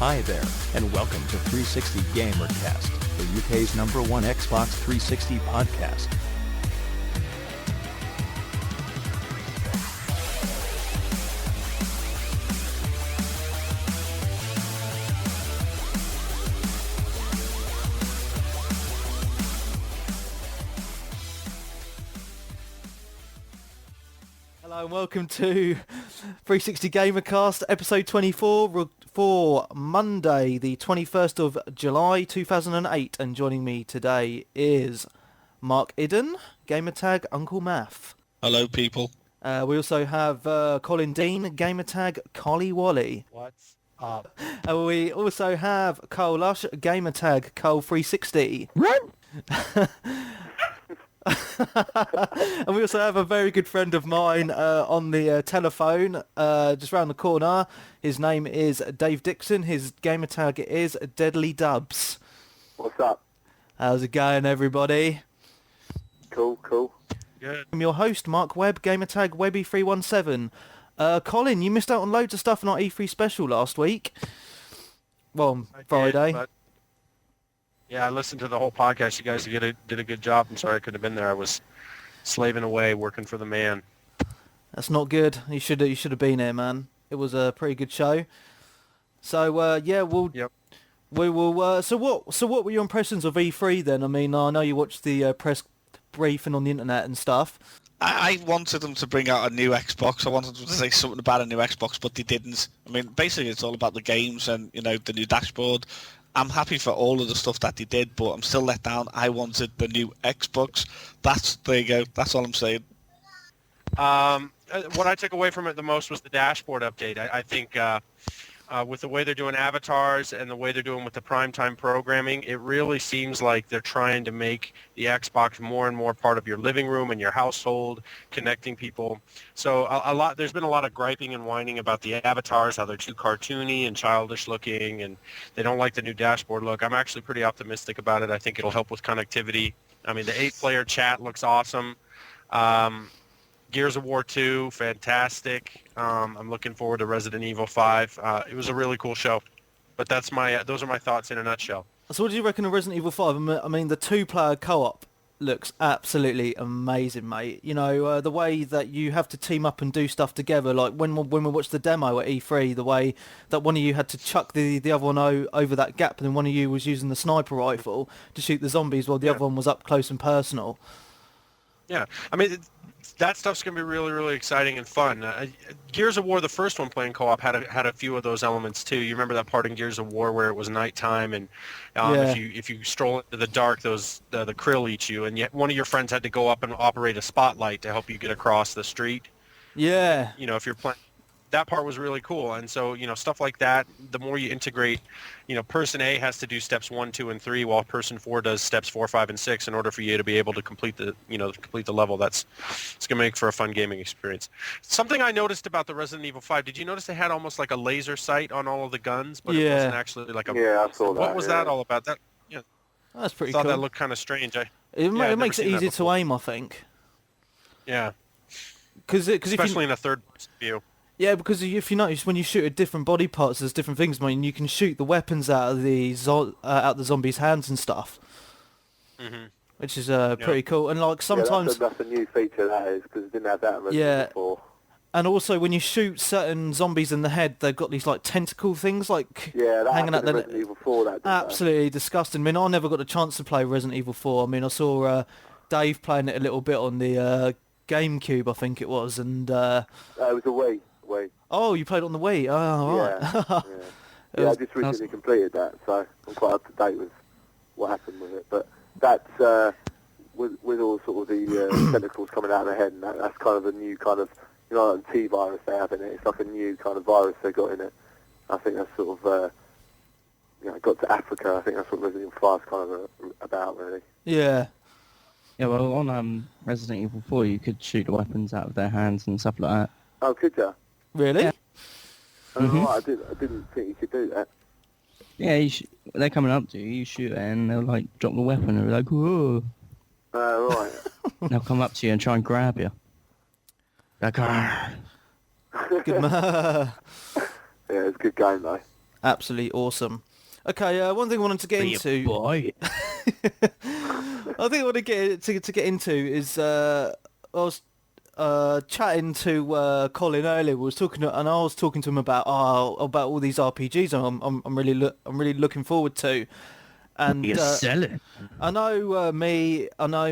Hi there, and welcome to 360Gamercast, the UK's #1 Xbox 360 podcast. Hello and welcome to 360Gamercast, episode 24 for Monday, the 21st of July 2008. And joining me today is Mark Idden, gamertag Uncle Math. Hello, people. We also have Colin Dean, gamertag Collie Wally. What's up? And we also have Cole Lush, gamertag Cole360. And we also have a very good friend of mine on the telephone, just round the corner. His name is Dave Dixon. His gamer tag is Deadly Dubs. What's up? How's it going, everybody? Cool. Good. I'm your host, Mark Webb, gamer tag Webby317. Colin, you missed out on loads of stuff in our E3 special last week. Well, Friday. Yeah, I listened to the whole podcast. You guys did a good job. I'm sorry I couldn't have been there. I was slaving away, working for the man. That's not good. You should have been here, man. It was a pretty good show. So yeah, Yep. we will. So what were your impressions of E3 then? I mean, I know you watched the press briefing on the internet and stuff. I wanted them to bring out a new Xbox. I wanted them to say something about a new Xbox, but they didn't. I mean, basically, it's all about the games and, the new dashboard. I'm happy for all of the stuff that they did, but I'm still let down. I wanted the new Xbox. There you go. That's all I'm saying. What I took away from it the most was the dashboard update. I think with the way they're doing avatars and the way they're doing with the primetime programming, it really seems like they're trying to make the Xbox more and more part of your living room and your household, connecting people. So there's been a lot of griping and whining about the avatars, how they're too cartoony and childish looking, and they don't like the new dashboard look. I'm actually pretty optimistic about it. I think it'll help with connectivity. I mean, the 8-player chat looks awesome. Gears of War 2, fantastic. I'm looking forward to Resident Evil 5. It was a really cool show. But those are my thoughts in a nutshell. So what do you reckon of Resident Evil 5? I mean, the 2-player co-op looks absolutely amazing, mate. The way that you have to team up and do stuff together, like when we watched the demo at E3, the way that one of you had to chuck the other one over that gap, and then one of you was using the sniper rifle to shoot the zombies while the other one was up close and personal. Yeah, I mean, that stuff's going to be really, really exciting and fun. Gears of War, the first one playing co-op, had a few of those elements too. You remember that part in Gears of War where it was nighttime and if you stroll into the dark, the krill eat you, and yet one of your friends had to go up and operate a spotlight to help you get across the street. Yeah. If you're playing, that part was really cool. And so, stuff like that, the more you integrate, person A has to do steps 1, 2, and 3, while person 4 does steps 4, 5, and 6 in order for you to be able to complete the level. It's going to make for a fun gaming experience. Something I noticed about the Resident Evil 5, did you notice they had almost like a laser sight on all of the guns, but it wasn't actually like a... Yeah, I saw that. What was that all about? That, That's pretty I thought cool. that looked kind of strange. It makes it easier to aim, I think. Yeah. Especially in a third view. Yeah, because if you notice, when you shoot at different body parts, there's different things. I mean, you can shoot the weapons out of the zombies' hands and stuff, which is pretty cool. And like sometimes, that's a new feature that is, because it didn't have that in Resident Evil 4. And also when you shoot certain zombies in the head, they've got these like tentacle things like hanging out in Resident Evil 4. Absolutely disgusting. I mean, I never got a chance to play Resident Evil 4. I mean, I saw Dave playing it a little bit on the GameCube, I think it was, and it was a Wii. Oh, you played on the Wii? Oh, right. Yeah, I just recently completed that, so I'm quite up to date with what happened with it. But that's, with all sort of the tentacles coming out of the head, and that's kind of a new kind of, like the T-virus they have in it. It's like a new kind of virus they got in it. I think that's sort of, got to Africa. I think that's what Resident Evil 5 is kind of about, really. Yeah. Yeah, well, on Resident Evil 4, you could shoot the weapons out of their hands and stuff like that. Oh, could you? Really? Yeah. I didn't think you could do that. Yeah, they're coming up to you, you shoot it, and they'll like drop the weapon, and they're like, whoa. Right. They'll come up to you and try and grab you. Like, Good man. Yeah, it's a good game though. Absolutely awesome. Okay, one thing I wanted to get into. Boy. I think I want to get into is I was chatting to Colin earlier. We was talking and I was talking to him about all these RPGs I'm really looking forward to. And You're selling. I know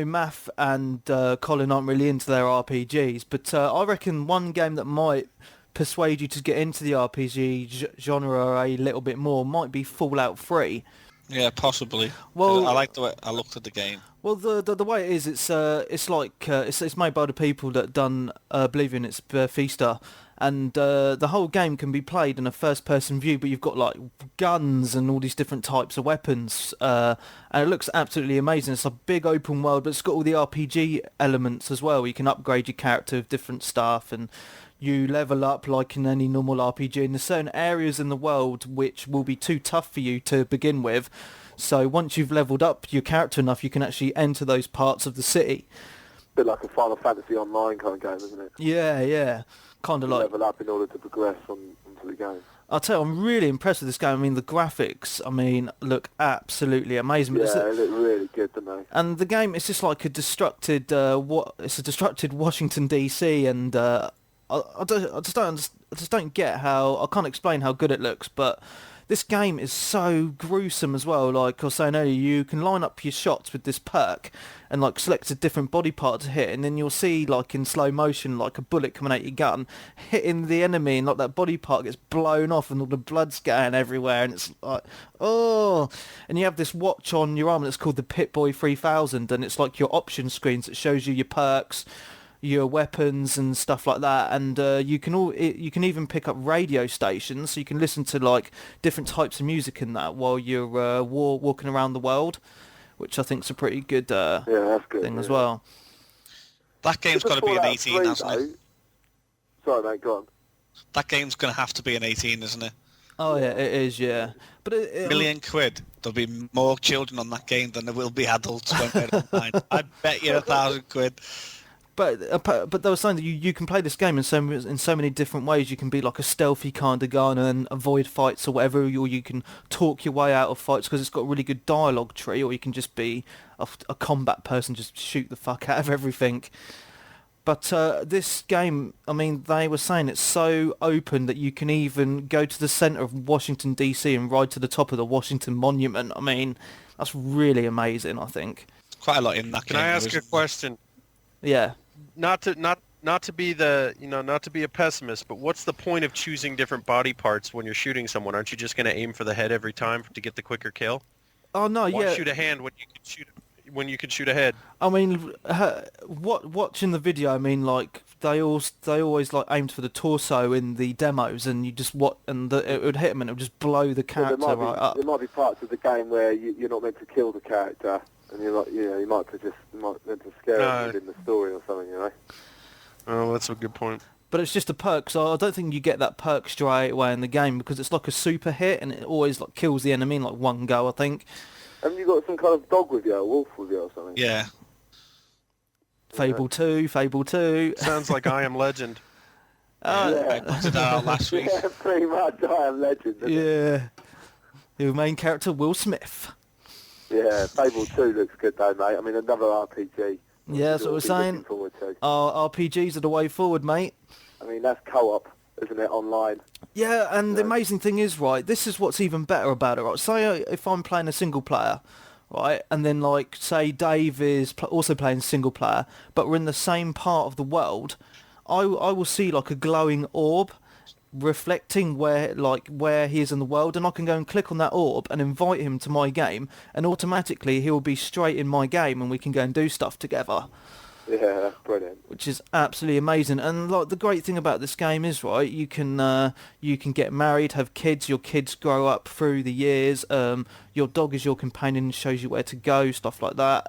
Math and Colin aren't really into their RPGs, but I reckon one game that might persuade you to get into the RPG genre a little bit more might be Fallout 3. Yeah, possibly. Well, I like the way I looked at the game. Well, the way it is, it's made by the people that done Oblivion. It's Bethesda, and the whole game can be played in a first-person view, but you've got like guns and all these different types of weapons, and it looks absolutely amazing. It's a big open world, but it's got all the RPG elements as well. You can upgrade your character with different stuff, and you level up like in any normal RPG. And there's certain areas in the world which will be too tough for you to begin with. So once you've leveled up your character enough, you can actually enter those parts of the city. Bit like a Final Fantasy Online kind of game, isn't it? Yeah. Kind of You like... level up in order to progress into the game. I'll tell you, I'm really impressed with this game. I mean, the graphics, look absolutely amazing. But Yeah, they look really good, don't they? and the game, it's just like a destructed, it's a destructed Washington DC, and I just don't get how... I can't explain how good it looks, but this game is so gruesome as well. Like I was saying earlier, you can line up your shots with this perk and like select a different body part to hit, and then you'll see like in slow motion like a bullet coming out your gun hitting the enemy, and like that body part gets blown off and all the blood's going everywhere, and it's like, oh. And you have this watch on your arm that's called the Pip-Boy 3000, and it's like your option screens that shows you your perks, your weapons and stuff like that, and you can even pick up radio stations, so you can listen to like different types of music in that while you're walking around the world, which I think's a pretty good That's good, thing as well. That game's got to be an 18, hasn't it? Sorry, mate, go on. That game's going to have to be an 18, isn't it? Oh yeah, it is, yeah. But £1,000,000. There'll be more children on that game than there will be adults when they're online. I bet you £1,000. But they were saying that you can play this game in so many different ways. You can be like a stealthy kind of guy and avoid fights or whatever, or you can talk your way out of fights because it's got a really good dialogue tree, or you can just be a combat person, just shoot the fuck out of everything. But this game, I mean, they were saying it's so open that you can even go to the centre of Washington DC and ride to the top of the Washington Monument. I mean, that's really amazing, I think. Quite a lot in that game. Can I ask a question? Yeah. Not to be not to be a pessimist, but what's the point of choosing different body parts when you're shooting someone? Aren't you just going to aim for the head every time to get the quicker kill? Oh no, Why shoot a hand when you can shoot a head? I mean, watching the video, I mean, like they always like aimed for the torso in the demos, and you just it would hit them and it would just blow the character up. There might be parts of the game where you're not meant to kill the character, and you're not, you might meant to scare them within the story or something, Oh, that's a good point. But it's just a perk, so I don't think you get that perk straight away in the game because it's like a super hit, and it always like kills the enemy in like one go, I think. Haven't you got some kind of dog with you, a wolf with you or something? Yeah. Fable 2. Sounds like I Am Legend. I pointed that out last week. Yeah, pretty much. I Am Legend. Yeah. Your main character, Will Smith. Yeah, Fable 2 looks good though, mate. I mean, another RPG. Yeah, that's what we're saying. RPGs are the way forward, mate. I mean, that's co-op, isn't it, online? Yeah, and the amazing thing is, right, this is what's even better about it, right? Say if I'm playing a single player, right, and then, like, say Dave is also playing single player, but we're in the same part of the world, I will see, like, a glowing orb reflecting where he is in the world, and I can go and click on that orb and invite him to my game, and automatically he will be straight in my game, and we can go and do stuff together. Yeah, that's brilliant. Which is absolutely amazing. And like the great thing about this game is, right, you can get married, have kids, your kids grow up through the years, your dog is your companion, shows you where to go, stuff like that.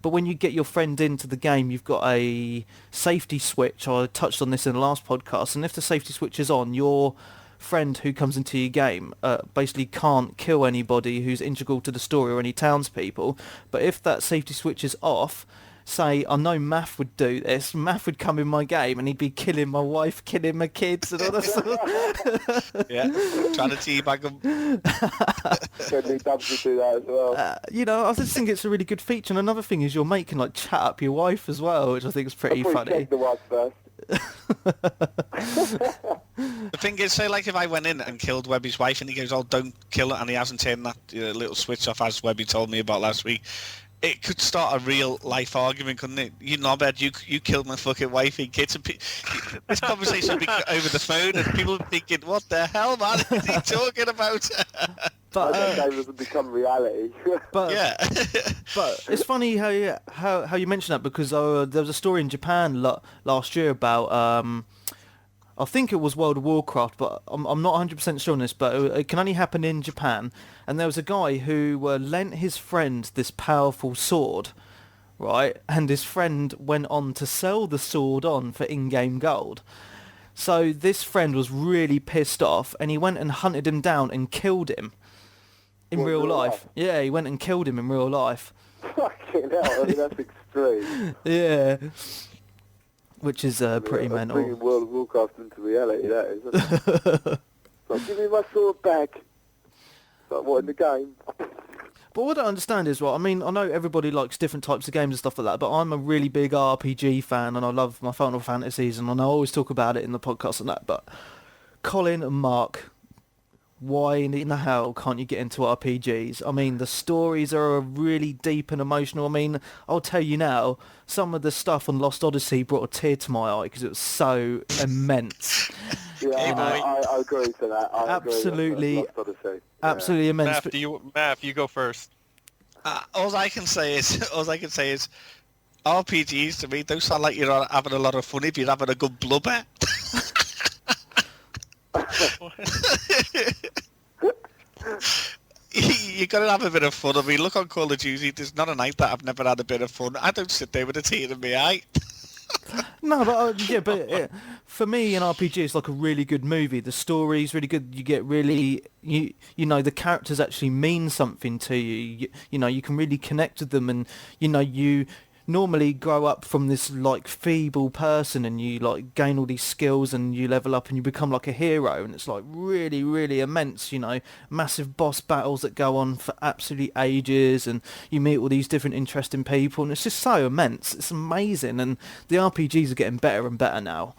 But when you get your friend into the game, you've got a safety switch. I touched on this in the last podcast, and if the safety switch is on, your friend who comes into your game basically can't kill anybody who's integral to the story or any townspeople. But if that safety switch is off, say, I know Math would do this. Math would come in my game and he'd be killing my wife, killing my kids and all that stuff. Yeah, trying to teabag them. Deadly Dubs would do that as well. You know, I just think it's a really good feature. And another thing is you're making like chat up your wife as well, which I think is pretty I'll probably funny. check the wife first. The thing is, say like if I went in and killed Webby's wife and he goes, oh, don't kill her, and he hasn't turned that little switch off as Webby told me about last week, it could start a real life argument, couldn't it? You knobhead, you killed my fucking wife and kids. And this conversation would be over the phone and people would be thinking, what the hell, man, is he talking about? But that game doesn't become reality. but Yeah. but it's funny how you mention that, because there was a story in Japan last year about I think it was World of Warcraft, but I'm not 100% sure on this, but it can only happen in Japan. And there was a guy who lent his friend this powerful sword, right? And his friend went on to sell the sword on for in-game gold. So this friend was really pissed off, and he went and hunted him down and killed him in What, real real life. life? Yeah, he went and killed him in real life. Fucking hell, I mean, that's extreme. Yeah. Which is pretty That's mental. bringing World of Warcraft into reality, that is. Isn't it? Like, give me my sword back. Like, what, in the game? But what I don't understand is, right, I mean, I know everybody likes different types of games and stuff like that, but I'm a really big RPG fan, and I love my Final Fantasies, and I always talk about it in the podcast and that, but Colin and Mark, why in the hell can't you get into RPGs? I mean, the stories are really deep and emotional. I mean, I'll tell you now, some of the stuff on Lost Odyssey brought a tear to my eye because it was so immense. Yeah, I agree to that. I Absolutely. agree with Lost Odyssey. Absolutely immense. Math, you go first. All I can say is RPGs to me don't sound like you're having a lot of fun if you're having a good blubber. You gotta have a bit of fun. I mean, look on Call of Duty, there's not a night that I've never had a bit of fun. I don't sit there with a tear in my eye. No, but for me, an RPG is like a really good movie. The story's really good. You get really, you know, the characters actually mean something to you. You know, you can really connect with them, and you know, you normally grow up from this like feeble person, and you like gain all these skills, and you level up, and you become like a hero, and it's like really, really immense. You know, massive boss battles that go on for absolutely ages, and you meet all these different interesting people, and it's just so immense. It's amazing, and the RPGs are getting better and better now.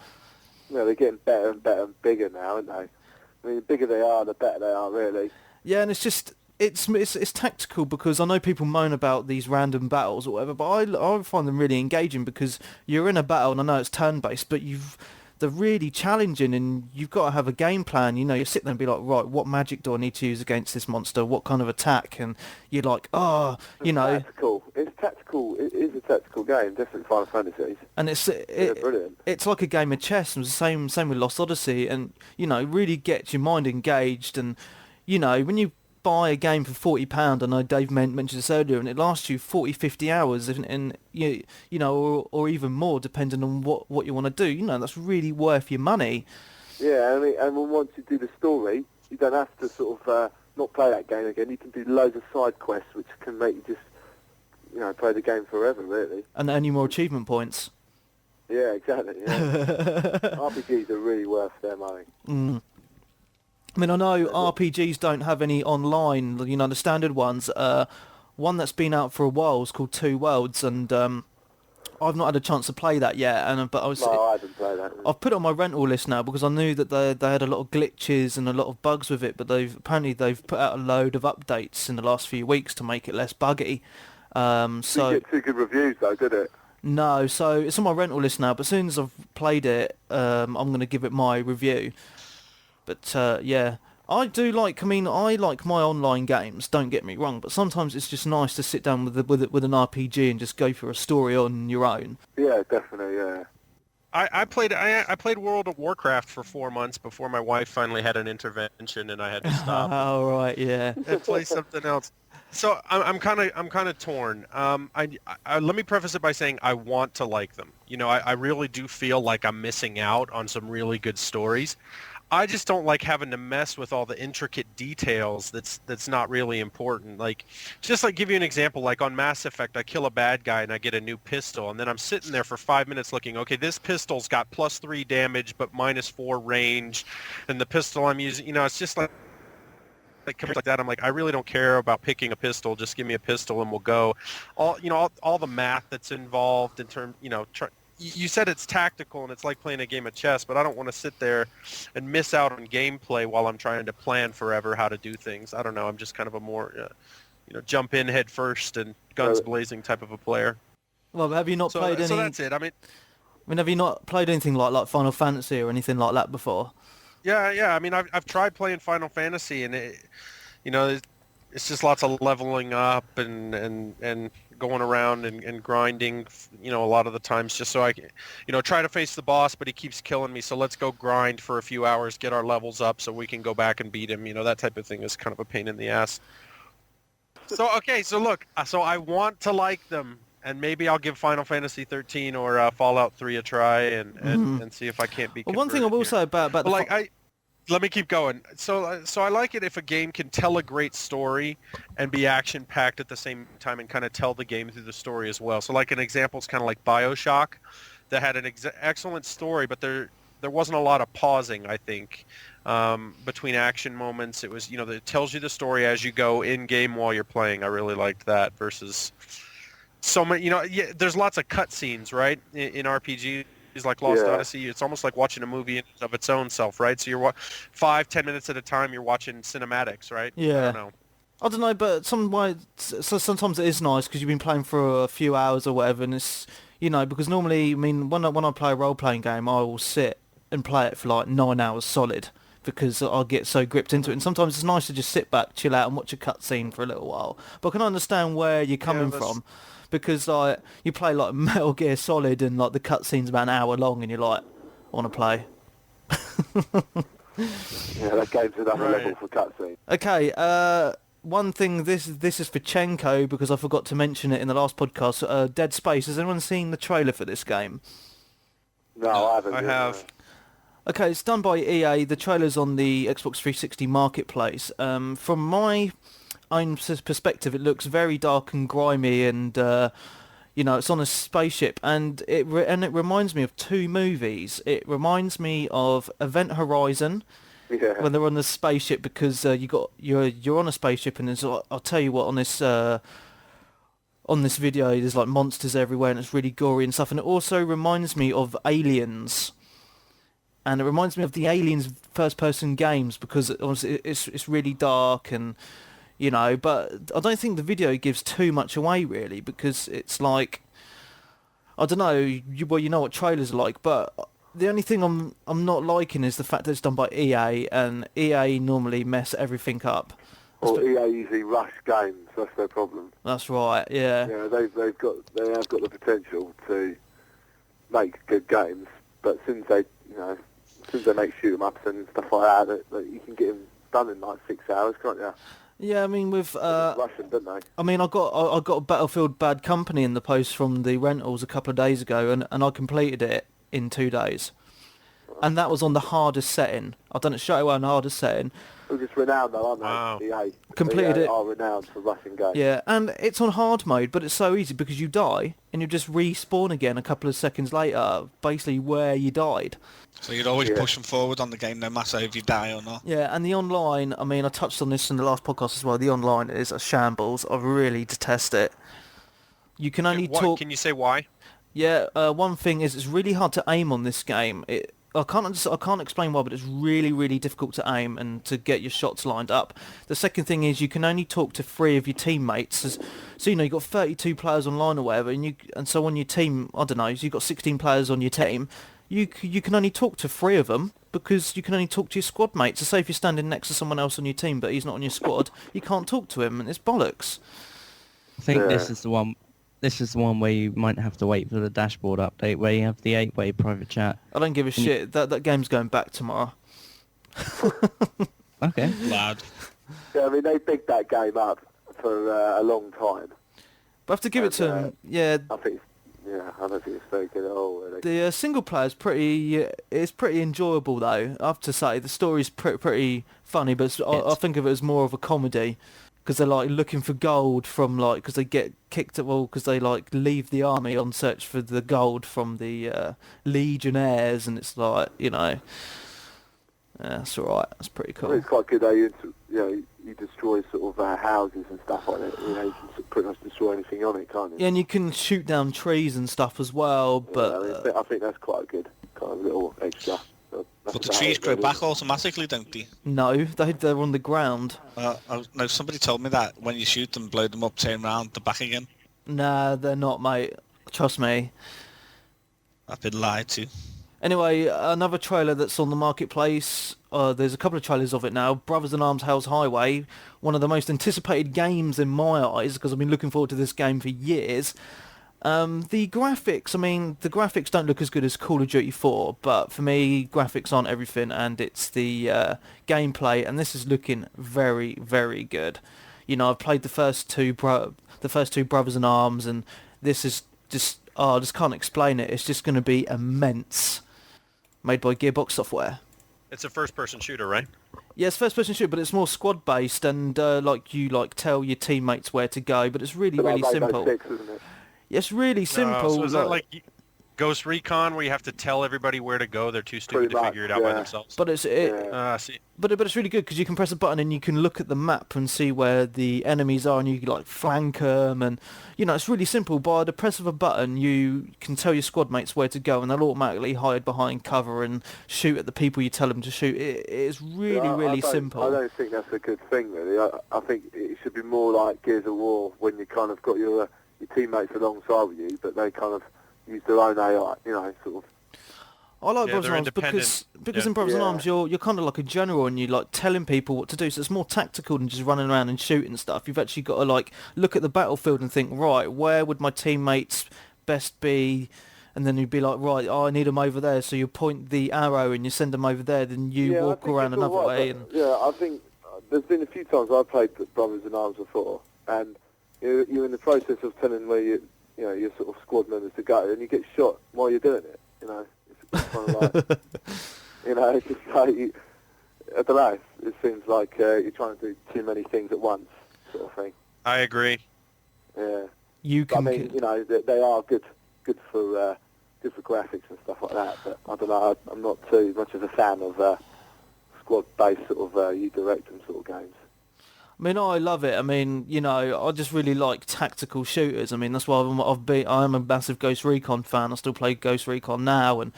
Yeah, they're getting better and better and bigger now, aren't they? I mean, the bigger they are, the better they are, really. Yeah, and it's just it's tactical, because I know people moan about these random battles or whatever, but I find them really engaging, because you're in a battle, and I know it's turn-based, but they're really challenging, and you've got to have a game plan. You know, you sit there and be like, right, what magic do I need to use against this monster? What kind of attack? And you're like, you know. Tactical. It's tactical. It is a tactical game, definitely Final Fantasies. And it's Brilliant. It's like a game of chess. And it's the same with Lost Odyssey, and you know, it really gets your mind engaged. And you know, when you buy a game for £40, I know Dave mentioned this earlier, and it lasts you 40, 50 hours, and you know, or even more, depending on what you want to do. You know, that's really worth your money. Yeah, I mean, and once you do the story, you don't have to sort of not play that game again. You can do loads of side quests, which can make you just, you know, play the game forever, really. And earn you more achievement points. Yeah, exactly. Yeah. RPGs are really worth their money. Mm. I mean, I know RPGs don't have any online, you know, the standard ones. One that's been out for a while is called Two Worlds, and I've not had a chance to play that yet. I haven't played that. I've put it on my rental list now, because I knew that they had a lot of glitches and a lot of bugs with it, but they've put out a load of updates in the last few weeks to make it less buggy. So you get 2 good reviews, though, did it? No, so it's on my rental list now, but as soon as I've played it, I'm going to give it my review. But yeah, I like my online games, don't get me wrong, but sometimes it's just nice to sit down with an RPG and just go for a story on your own. Yeah, definitely, yeah. I played World of Warcraft for 4 months before my wife finally had an intervention and I had to stop. Oh right, yeah. And play something else. So I'm kind of torn. Let me preface it by saying I want to like them. You know, I really do feel like I'm missing out on some really good stories. I just don't like having to mess with all the intricate details that's not really important. Like, just like give you an example, like on Mass Effect, I kill a bad guy and I get a new pistol, and then I'm sitting there for 5 minutes looking, okay, this pistol's got +3 damage but -4 range, and the pistol I'm using, it's just like that. I'm like, I really don't care about picking a pistol. Just give me a pistol and we'll go. All the math that's involved in terms, you said it's tactical and it's like playing a game of chess, but I don't want to sit there and miss out on gameplay while I'm trying to plan forever how to do things. I don't know. I'm just kind of a more, jump in head first and guns blazing type of a player. Well, have you not played any? So that's it. I mean, have you not played anything like Final Fantasy or anything like that before? Yeah. I mean, I've tried playing Final Fantasy, and it's just lots of leveling up and going around and grinding, a lot of the times just so I can, try to face the boss, but he keeps killing me. So let's go grind for a few hours, get our levels up so we can go back and beat him. That type of thing is kind of a pain in the ass. So, okay, so look, so I want to like them, and maybe I'll give Final Fantasy 13 or Fallout 3 a try and see if I can't be. Well, one thing I will say about let me keep going. So I like it if a game can tell a great story and be action-packed at the same time and kind of tell the game through the story as well. So like an example is kind of like BioShock that had an excellent story, but there wasn't a lot of pausing, I think, between action moments. It was, it tells you the story as you go in-game while you're playing. I really liked that versus so many, there's lots of cutscenes, right, in RPGs. Like Lost Odyssey, it's almost like watching a movie of its own self, right? So you're 5-10 minutes at a time, you're watching cinematics, right? Yeah. I don't know, but sometimes it is nice because you've been playing for a few hours or whatever, and it's, because normally, I mean, when I play a role-playing game, I will sit and play it for like 9 hours solid because I'll get so gripped into it. And sometimes it's nice to just sit back, chill out, and watch a cutscene for a little while. But I can understand where you're coming from. Because you play like Metal Gear Solid and like the cutscene's about an hour long and you're like, I want to play. Yeah, that game's another level for cutscene. Okay, one thing, this is for Chenko because I forgot to mention it in the last podcast. Dead Space, has anyone seen the trailer for this game? No, I haven't. I have. Okay, it's done by EA. The trailer's on the Xbox 360 Marketplace. From my own perspective, it looks very dark and grimy, and it's on a spaceship, and it reminds me of two movies. It reminds me of Event Horizon, when they're on the spaceship, because you're on a spaceship, and I'll tell you what, on this video there's like monsters everywhere, and it's really gory and stuff. And it also reminds me of Aliens. And it reminds me of the Aliens first-person games because it's really dark and. But I don't think the video gives too much away, really, because it's like, I don't know, you know what trailers are like, but the only thing I'm not liking is the fact that it's done by EA, and EA normally mess everything up. Well, EA usually rush games, that's their problem. That's right, yeah. Yeah, they have got the potential to make good games, but since they make shoot 'em ups and stuff like that you can get them done in like 6 hours, can't you? Yeah, I mean with Russian, didn't they? I mean I got Battlefield Bad Company in the post from the rentals a couple of days ago, and I completed it in 2 days, and that was on the hardest setting. I've done it straight away on the hardest setting. They're just renowned though, aren't they? Wow. EA. Completed EA it. are renowned for rushing games. Yeah, and it's on hard mode, but it's so easy because you die and you just respawn again a couple of seconds later, basically where you died. So you'd always push them forward on the game, no matter if you die or not. Yeah, and the online, I mean, I touched on this in the last podcast as well, the online is a shambles. I really detest it. You can only talk... Can you say why? Yeah, one thing is it's really hard to aim on this game. I can't explain why, but it's really, really difficult to aim and to get your shots lined up. The second thing is you can only talk to 3 of your teammates. So you've got 32 players online or whatever, and so on your team, I don't know, so you've got 16 players on your team. You can only talk to 3 of them because you can only talk to your squad mates. So say if you're standing next to someone else on your team but he's not on your squad, you can't talk to him, and it's bollocks. I think this is the one. This is the one where you might have to wait for the dashboard update, where you have the 8-way private chat. I don't give a shit. That game's going back tomorrow. Okay. Lad. Yeah, I mean, they bigged that game up for a long time. But I have to give it to them. Yeah. I think, I don't think it's very good at all, really. The single player is pretty enjoyable though. I have to say the story's pretty funny, but I think of it as more of a comedy because they're like looking for gold from like because they get kicked at because they like leave the army on search for the gold from the legionnaires, and it's like that's alright. That's pretty I cool. think it's quite good though. You destroy sort of houses and stuff on it. You can pretty much destroy anything on it, can't you? Yeah, and you can shoot down trees and stuff as well. But I think that's quite a good kind of little extra. But the trees grow back automatically, don't they? no, they're on the ground. No, somebody told me that when you shoot them, blow them up, turn around, they're back again. Nah, they're not, mate. Trust me. I've been lied to. Anyway, another trailer that's on the marketplace, there's a couple of trailers of it now, Brothers in Arms Hell's Highway, one of the most anticipated games in my eyes, because I've been looking forward to this game for years. The graphics don't look as good as Call of Duty 4, but for me, graphics aren't everything, and it's the gameplay, and this is looking very, very good. I've played the first two Brothers in Arms, and this is just, I just can't explain it. It's just going to be immense. Made by Gearbox Software. It's a first-person shooter, right? Yeah, it's first-person shooter, but it's more squad-based, and you tell your teammates where to go, but it's really, really simple. 6, isn't it? Yeah, it's really simple. So is that like Ghost Recon, where you have to tell everybody where to go? They're too stupid to figure it out by themselves. But it's but it's really good because you can press a button and you can look at the map and see where the enemies are, and you can like flank them, and it's really simple. By the press of a button, you can tell your squad mates where to go, and they'll automatically hide behind cover and shoot at the people you tell them to shoot. It's really simple. I don't think that's a good thing, really. I think it should be more like Gears of War, when you kind of got your teammates alongside with you, but they kind of use their own AI, sort of. I like Brothers in Arms because in Brothers in Arms you're kind of like a general and you're like telling people what to do, so it's more tactical than just running around and shooting stuff. You've actually got to like look at the battlefield and think, right, where would my teammates best be? And then you'd be like, right, I need them over there, so you point the arrow and you send them over there, then you walk around another way. I think there's been a few times I've played Brothers in Arms before, and you're in the process of telling where your sort of squad members to go, and you get shot while you're doing it. It's kind of like, it's just like, I don't know. It seems like you're trying to do too many things at once, sort of thing. I agree. Yeah. But they are good for graphics and stuff like that. But I don't know. I'm not too much of a fan of squad-based sort of you direct them sort of games. I mean, I love it. I mean, I just really like tactical shooters. I mean, that's why I am a massive Ghost Recon fan. I still play Ghost Recon now and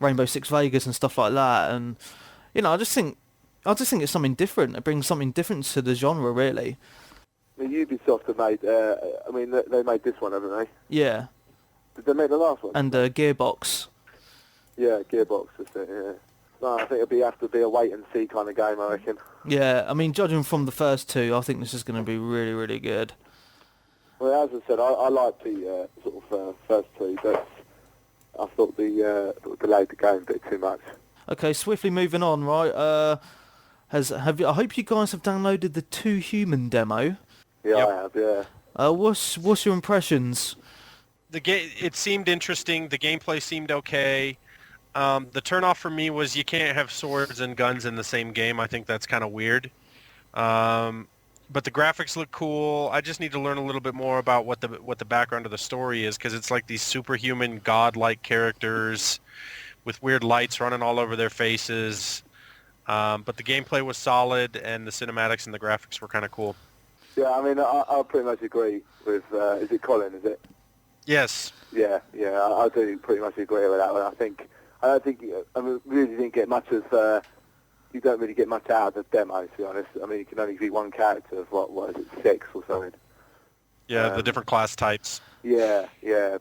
Rainbow Six Vegas and stuff like that. And I just think it's something different. It brings something different to the genre, really. I mean, Ubisoft have made. They made this one, haven't they? Yeah. Did they make the last one? And Gearbox. Yeah, Gearbox. That's it. Yeah. No, I think it'll have to be a wait and see kind of game, I reckon. Yeah, I mean, judging from the first two, I think this is going to be really, really good. Well, as I said, I like the sort of first two, but I thought the delayed the game a bit too much. Okay, swiftly moving on, right? I hope you guys have downloaded the Two Human demo. Yeah, Yep. I have. Yeah. What's your impressions? It seemed interesting. The gameplay seemed okay. The turnoff for me was you can't have swords and guns in the same game. I think that's kind of weird. But the graphics look cool. I just need to learn a little bit more about what the background of the story is, because it's like these superhuman, godlike characters with weird lights running all over their faces. But the gameplay was solid, and the cinematics and the graphics were kind of cool. Yeah, I mean, I pretty much agree with. Is it Colin? Is it? Yes. Yeah, I do pretty much agree with that one. Really didn't get much of. You don't really get much out of the demo, to be honest. I mean, you can only be one character of what is it, 6 or something? Yeah, the different class types. Yeah,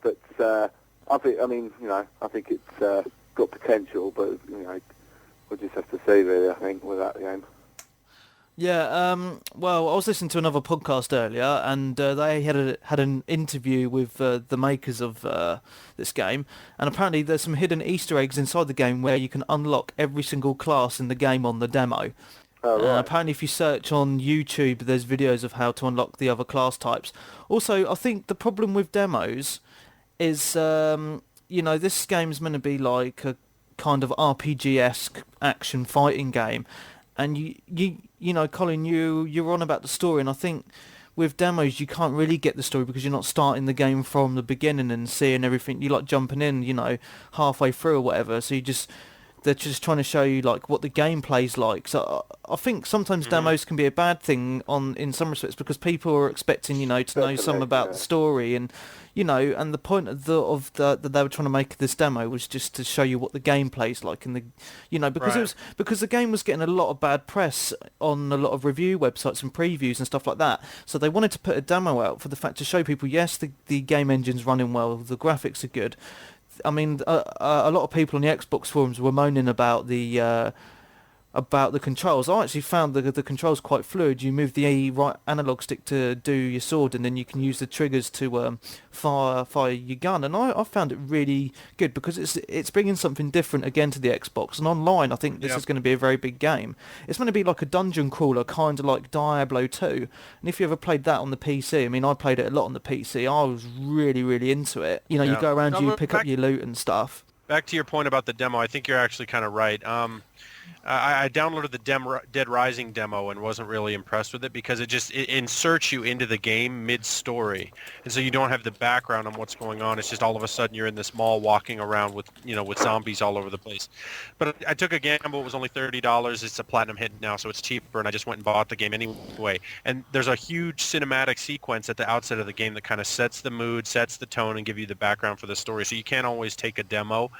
but I think it's got potential, but we'll just have to see, really. I think with that game. Yeah, well, I was listening to another podcast earlier, and they had an interview with the makers of this game, and apparently there's some hidden Easter eggs inside the game where you can unlock every single class in the game on the demo. Oh, right. Apparently if you search on YouTube, there's videos of how to unlock the other class types. Also, I think the problem with demos is, this game's meant to be like a kind of RPG-esque action fighting game, and Colin, you're on about the story, and I think with demos you can't really get the story because you're not starting the game from the beginning and seeing everything. You like jumping in, halfway through or whatever. So they're just trying to show you like what the gameplay's like. So I think sometimes demos can be a bad thing in some respects because people are expecting to know something about the story and the point of that they were trying to make this demo was just to show you what the gameplay's like and because the game was getting a lot of bad press on a lot of review websites and previews and stuff like that. So they wanted to put a demo out for the fact to show people, yes, the game engine's running well, the graphics are good. I mean, a lot of people on the Xbox forums were moaning about the controls. I actually found the controls quite fluid. You move the right analog stick to do your sword, and then you can use the triggers to fire your gun. And I found it really good because it's bringing something different again to the Xbox. And online, I think this is going to be a very big game. It's going to be like a dungeon crawler, kind of like Diablo 2. And if you ever played that on the PC, I mean, I played it a lot on the PC. I was really, really into it. You go around, you pick up your loot and stuff. Back to your point about the demo, I think you're actually kind of right. I downloaded the Dead Rising demo and wasn't really impressed with it because it inserts you into the game mid-story, and so you don't have the background on what's going on. It's just all of a sudden you're in this mall walking around with zombies all over the place. But I took a gamble. It was only $30. It's a platinum hit now, so it's cheaper, and I just went and bought the game anyway. And there's a huge cinematic sequence at the outset of the game that kind of sets the mood, sets the tone, and give you the background for the story. So you can't always take a demo.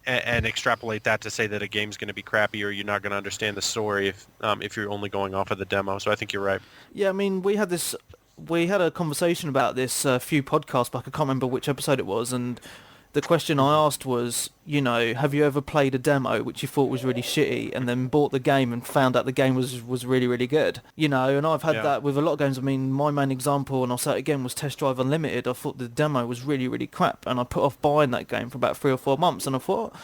And extrapolate that to say that a game's going to be crappy or you're not going to understand the story if you're only going off of the demo. So I think you're right. Yeah, I mean, we had a conversation about this a few podcasts back. I can't remember which episode it was, and the question I asked was, have you ever played a demo which you thought was really shitty and then bought the game and found out the game was really, really good? And I've had that with a lot of games. I mean, my main example, and I'll say it again, was Test Drive Unlimited. I thought the demo was really, really crap, and I put off buying that game for about 3 or 4 months, and I thought,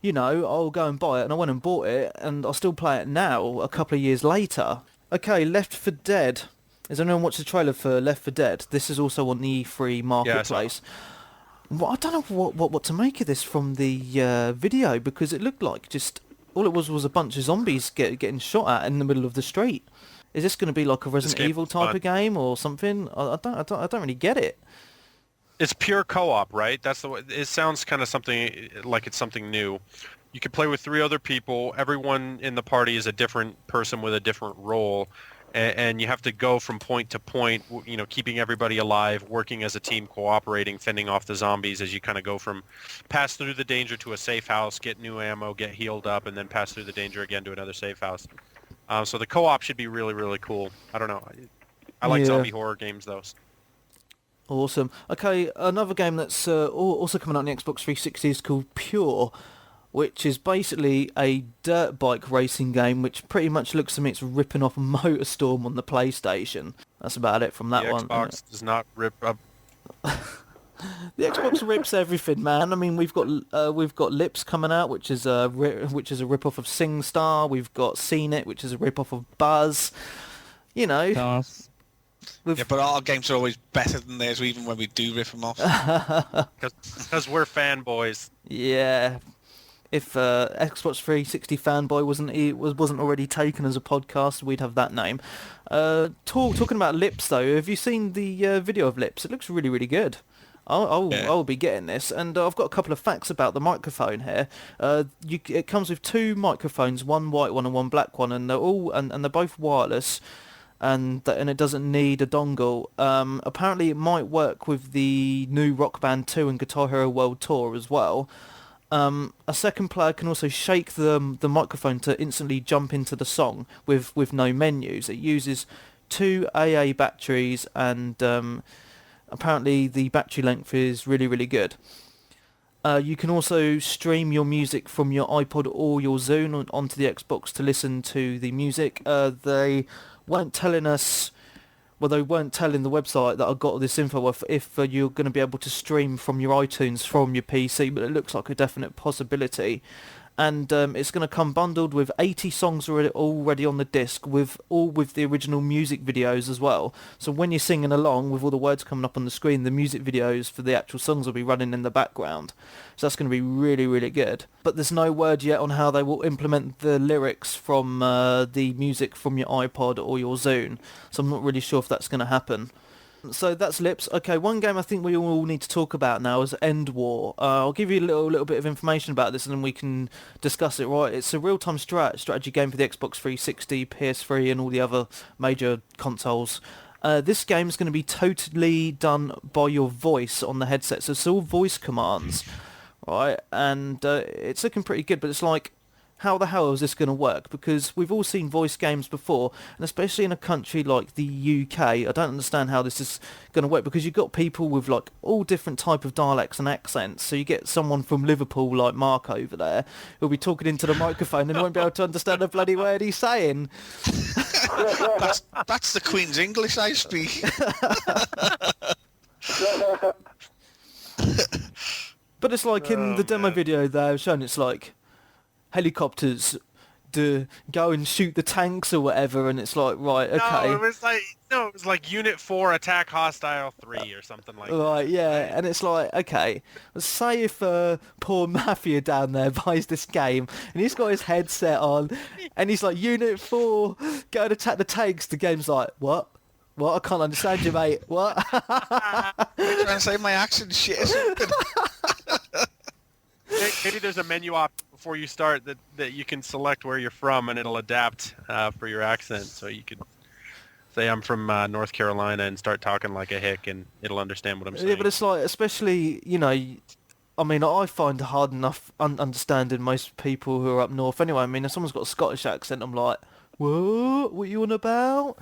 I'll go and buy it, and I went and bought it, and I still play it now, a couple of years later. Okay, Left 4 Dead. Has anyone watched the trailer for Left 4 Dead? This is also on the E3 marketplace. Well, I don't know what to make of this from the video because it looked like just all it was a bunch of zombies getting shot at in the middle of the street. Is this going to be like a Resident Evil type of game or something? I don't really get it. It's pure co-op, right? That's the way. It sounds kind of something like it's something new. You could play with 3 other people. Everyone in the party is a different person with a different role. And you have to go from point to point, keeping everybody alive, working as a team, cooperating, fending off the zombies as you kind of go from pass through the danger to a safe house, get new ammo, get healed up, and then pass through the danger again to another safe house. So the co-op should be really, really cool. I don't know. I like zombie horror games, though. Awesome. Okay, another game that's also coming out on the Xbox 360 is called Pure, which is basically a dirt bike racing game, which pretty much looks to me it's ripping off MotorStorm on the PlayStation. That's about it from that one. The Xbox does not rip up. The Xbox rips everything, man. I mean, we've got Lips coming out, which is a rip-off of SingStar. We've got Seen It, which is a rip-off of Buzz. Cars. Yeah, but our games are always better than theirs, even when we do rip them off. Because we're fanboys. Yeah. If Xbox 360 Fanboy wasn't already taken as a podcast, we'd have that name. Talking about Lips, though, have you seen the video of Lips? It looks really, really good. I'll be getting this, and I've got a couple of facts about the microphone here. It comes with 2 microphones, one white one and one black one, and they're both wireless, and it doesn't need a dongle. Apparently, it might work with the new Rock Band 2 and Guitar Hero World Tour as well. A second player can also shake the microphone to instantly jump into the song with no menus. It uses 2 AA batteries, and apparently the battery length is really, really good. You can also stream your music from your iPod or your Zune onto the Xbox to listen to the music. They weren't telling us... Well, they weren't telling the website that I got this info if you're going to be able to stream from your iTunes from your PC, but it looks like a definite possibility. and it's going to come bundled with 80 songs already on the disc, with the original music videos as well. So when you're singing along with all the words coming up on the screen, the music videos for the actual songs will be running in the background. So that's going to be really, really good. But there's no word yet on how they will implement the lyrics from the music from your iPod or your Zune. So I'm not really sure if that's going to happen. So that's Lips. Okay, one game I think we all need to talk about now is End War. I'll give you a little bit of information about this and then we can discuss it, right? It's a real-time strategy game for the Xbox 360, PS3 and all the other major consoles. This game is going to be totally done by your voice on the headset, so it's all voice commands, right? And it's looking pretty good, but it's like, how the hell is this going to work? Because we've all seen voice games before, and especially in a country like the UK, I don't understand how this is going to work, because you've got people with like all different type of dialects and accents. So you get someone from Liverpool like Mark over there who'll be talking into the microphone and won't be able to understand a bloody word he's saying. That's the Queen's English I speak. But it's like in the demo video they've shown, it's like helicopters to go and shoot the tanks or whatever, and it's like, right, okay. No, it was like Unit 4 Attack Hostile 3 or something like that. Right, yeah, and it's like, okay, say if poor Mafia down there buys this game and he's got his headset on and he's like, Unit 4, go and attack the tanks. The game's like, what? I can't understand you, mate. What? You're trying to say my accent shit or something? Maybe there's a menu option before you start that you can select where you're from, and it'll adapt for your accent. So you could say I'm from North Carolina and start talking like a hick, and it'll understand what I'm saying. Yeah, but it's like, especially, you know, I mean, I find it hard enough understanding most people who are up north anyway. I mean, if someone's got a Scottish accent, I'm like, what are you on about?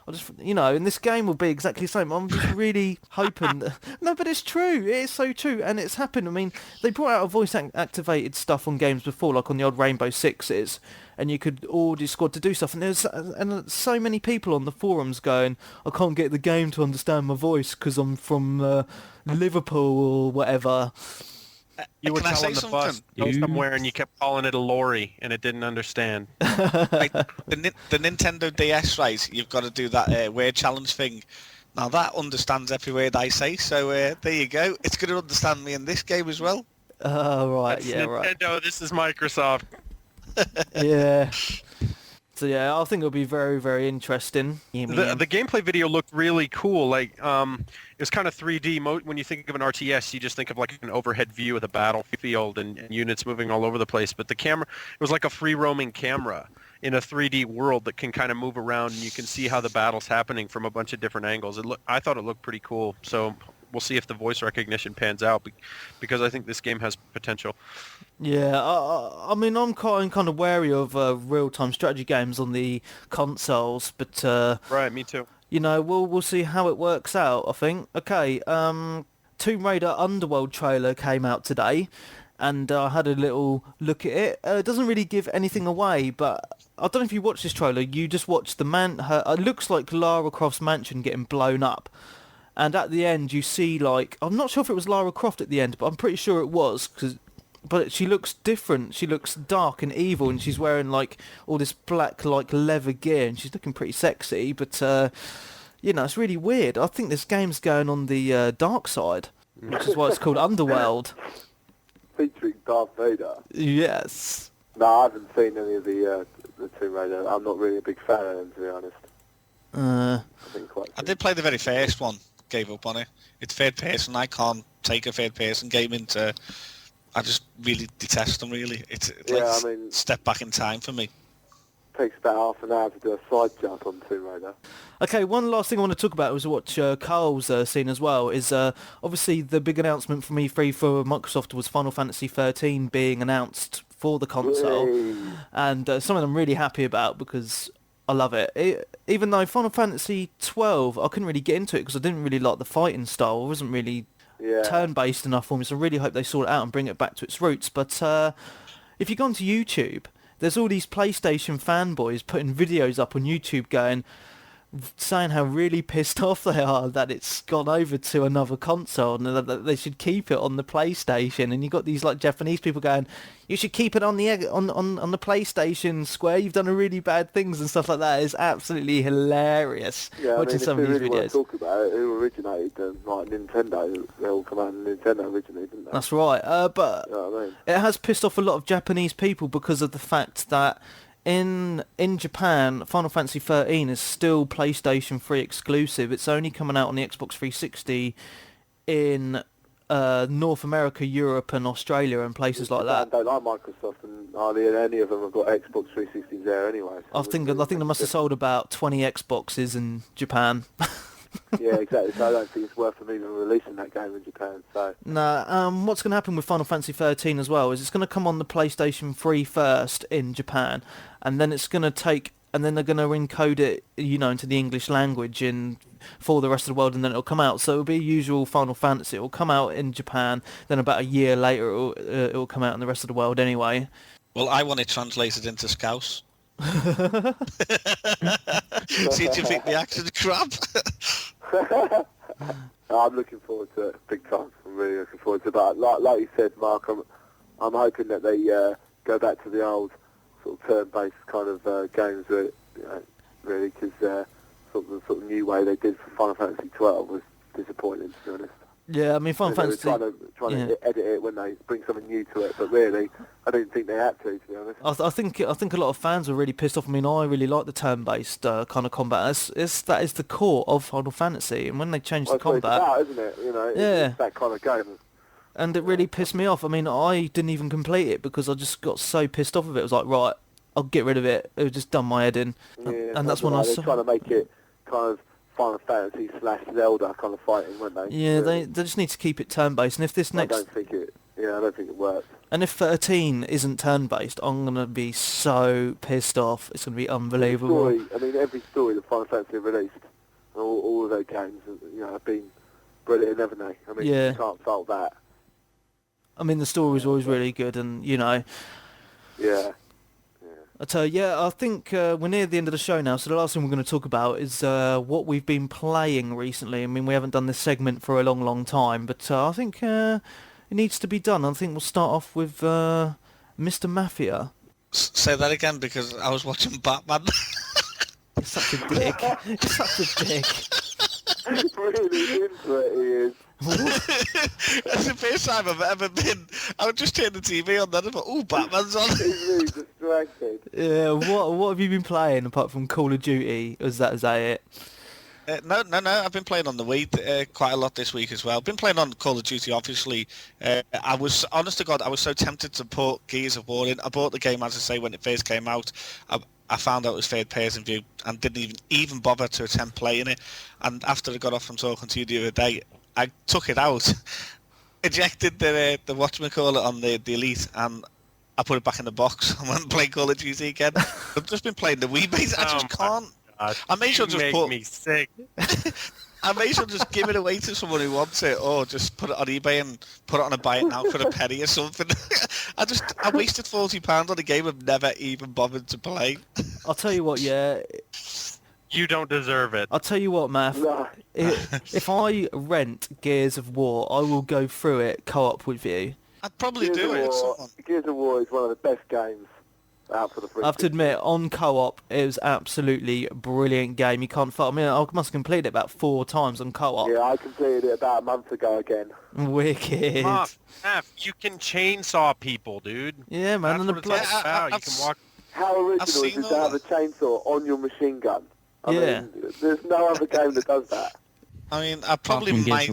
I just, you know, and this game will be exactly the same. I'm just really hoping that... No, but it's true. It is so true, and it's happened. I mean, they brought out a voice-activated stuff on games before, like on the old Rainbow Sixes, and you could order squad to do stuff. And there's so many people on the forums going, I can't get the game to understand my voice because I'm from Liverpool or whatever. You were Can I say telling the bus something? go somewhere, and you kept calling it a lorry, and it didn't understand. Right, the Nintendo DS, right, you've got to do that word challenge thing. Now that understands every word I say, so there you go. It's going to understand me in this game as well. Right, That's yeah, Nintendo, right. this is Microsoft. Yeah. So yeah, I think it'll be very, very interesting. The gameplay video looked really cool. Like, it was kind of 3D. When you think of an RTS, you just think of like an overhead view of the battlefield and units moving all over the place. But the camera, it was like a free roaming camera in a 3D world that can kind of move around, and you can see how the battle's happening from a bunch of different angles. I thought it looked pretty cool. So we'll see if the voice recognition pans out, because I think this game has potential. Yeah, I mean, I'm kind of wary of real-time strategy games on the consoles, but Right, me too. you know, we'll see how it works out, I think. Okay, Tomb Raider Underworld trailer came out today, and I had a little look at it. It doesn't really give anything away, but I don't know if you watched this trailer. You just watched it looks like Lara Croft's mansion getting blown up. And at the end, you see, like, I'm not sure if it was Lara Croft at the end, but I'm pretty sure it was, but she looks different. She looks dark and evil, and she's wearing like all this black like leather gear, and she's looking pretty sexy. But you know, it's really weird. I think this game's going on the dark side, which is why it's called Underworld. Featuring Darth Vader. Yes. No, I haven't seen any of the Tomb Raider. I'm not really a big fan of them, to be honest. I did play the very first one. Gave up on it. It's third person. I can't take a third person game into. I just really detest them. Really, it's like I mean, step back in time for me. Takes about half an hour to do a side jump on Tomb Raider. Okay, one last thing I want to talk about was what Carl's seen as well is obviously the big announcement from E3 for Microsoft was Final Fantasy 13 being announced for the console, and something I'm really happy about because I love it. Even though Final Fantasy 12, I couldn't really get into it because I didn't really like the fighting style. It wasn't really turn-based enough for me, so I really hope they sort it out and bring it back to its roots. But if you go onto YouTube, there's all these PlayStation fanboys putting videos up on YouTube going, saying how really pissed off they are that it's gone over to another console and that they should keep it on the PlayStation. And you got these like Japanese people going, "You should keep it on the on the PlayStation, Square. You've done a really bad things," and stuff like that. It's absolutely hilarious watching some of these videos. Talk about it, who originated them, like Nintendo. They all come out of Nintendo originally, didn't they? That's right. But You know what I mean? it has pissed off a lot of Japanese people because of the fact that in Japan, Final Fantasy 13 is still PlayStation 3 exclusive. It's only coming out on the Xbox 360 in North America, Europe, and Australia, and places like that. Don't like Microsoft, and hardly any of them have got Xbox 360s there anyway. So I think they must have sold about 20 Xboxes in Japan. Yeah, exactly. So I don't think it's worth them even releasing that game in Japan. So What's going to happen with Final Fantasy 13 as well is it's going to come on the PlayStation 3 first in Japan, and then it's going to take, and then they're going to encode it, into the English language for the rest of the world, and then it'll come out. So it'll be usual Final Fantasy. It'll come out in Japan, then about a year later it'll come out in the rest of the world anyway. Well, I want it translated into Scouse. See, do you think the accent's crap? I'm looking forward to it big time. I'm really looking forward to it. But like you said, Mark, I'm hoping that they go back to the old sort of turn-based kind of games, really, because the sort of new way they did for Final Fantasy 12 was disappointing, to be honest. Yeah, I mean, Final Fantasy... They were trying to edit it when they bring something new to it, but really, I didn't think they had to be honest. I think a lot of fans were really pissed off. I mean, I really like the turn-based kind of combat. That is the core of Final Fantasy, and when they changed the combat... That's what it's about, isn't it? It's that kind of game. And it really pissed me off. I mean, I didn't even complete it because I just got so pissed off of it. It was like, right, I'll get rid of it. It was just done my head in. Yeah, and that's when I saw... They're trying to make it kind of Final Fantasy / Zelda kind of fighting, weren't they? Yeah, they just need to keep it turn-based. And if this next... I don't think it works. And if 13 isn't turn-based, I'm going to be so pissed off. It's going to be unbelievable. Every story that Final Fantasy released, all of their games, have been brilliant, haven't they? Yeah. You can't fault that. I mean, the story was always really good, and, Yeah. I think we're near the end of the show now, so the last thing we're going to talk about is what we've been playing recently. I mean, we haven't done this segment for a long, long time, but I think it needs to be done. I think we'll start off with Mr. Mafia. Say that again, because I was watching Batman. You're such a dick. You're such a dick. Really into it, he is. That's the first time I've ever been. I would just turn the TV on, then I thought, "Oh, Batman's on." He's really distracted. Yeah, what have you been playing apart from Call of Duty? Is that it? No. I've been playing on the Wii quite a lot this week as well. Been playing on Call of Duty, obviously. I was, honest to God, I was so tempted to put Gears of War in. I bought the game, as I say, when it first came out. I found out it was third-person view and didn't even bother to attempt playing it. And after I got off from talking to you the other day, I took it out, ejected the whatchamacallit on the Elite, and I put it back in the box and went and played Call of Duty again. I've just been playing the Wii base. I just can't. I may as well just make me sick. I may as well just give it away to someone who wants it, or just put it on eBay and put it on a buy it now for a penny or something. I wasted £40 on a game I've never even bothered to play. I'll tell you what, yeah. You don't deserve it. I'll tell you what, Math. No. If I rent Gears of War, I will go through it co-op with you. I'd probably do it. Gears of War is one of the best games out for the free. I have to admit, on co-op, it was absolutely brilliant game. You can't fault. I mean, I must have completed it about 4 times on co-op. Yeah, I completed it about a month ago again. Wicked. Math, you can chainsaw people, dude. Yeah, man. That's And what it's all about. You can walk. How original is it to have a chainsaw on your machine gun? I mean, there's no other game that does that. I mean, I probably might.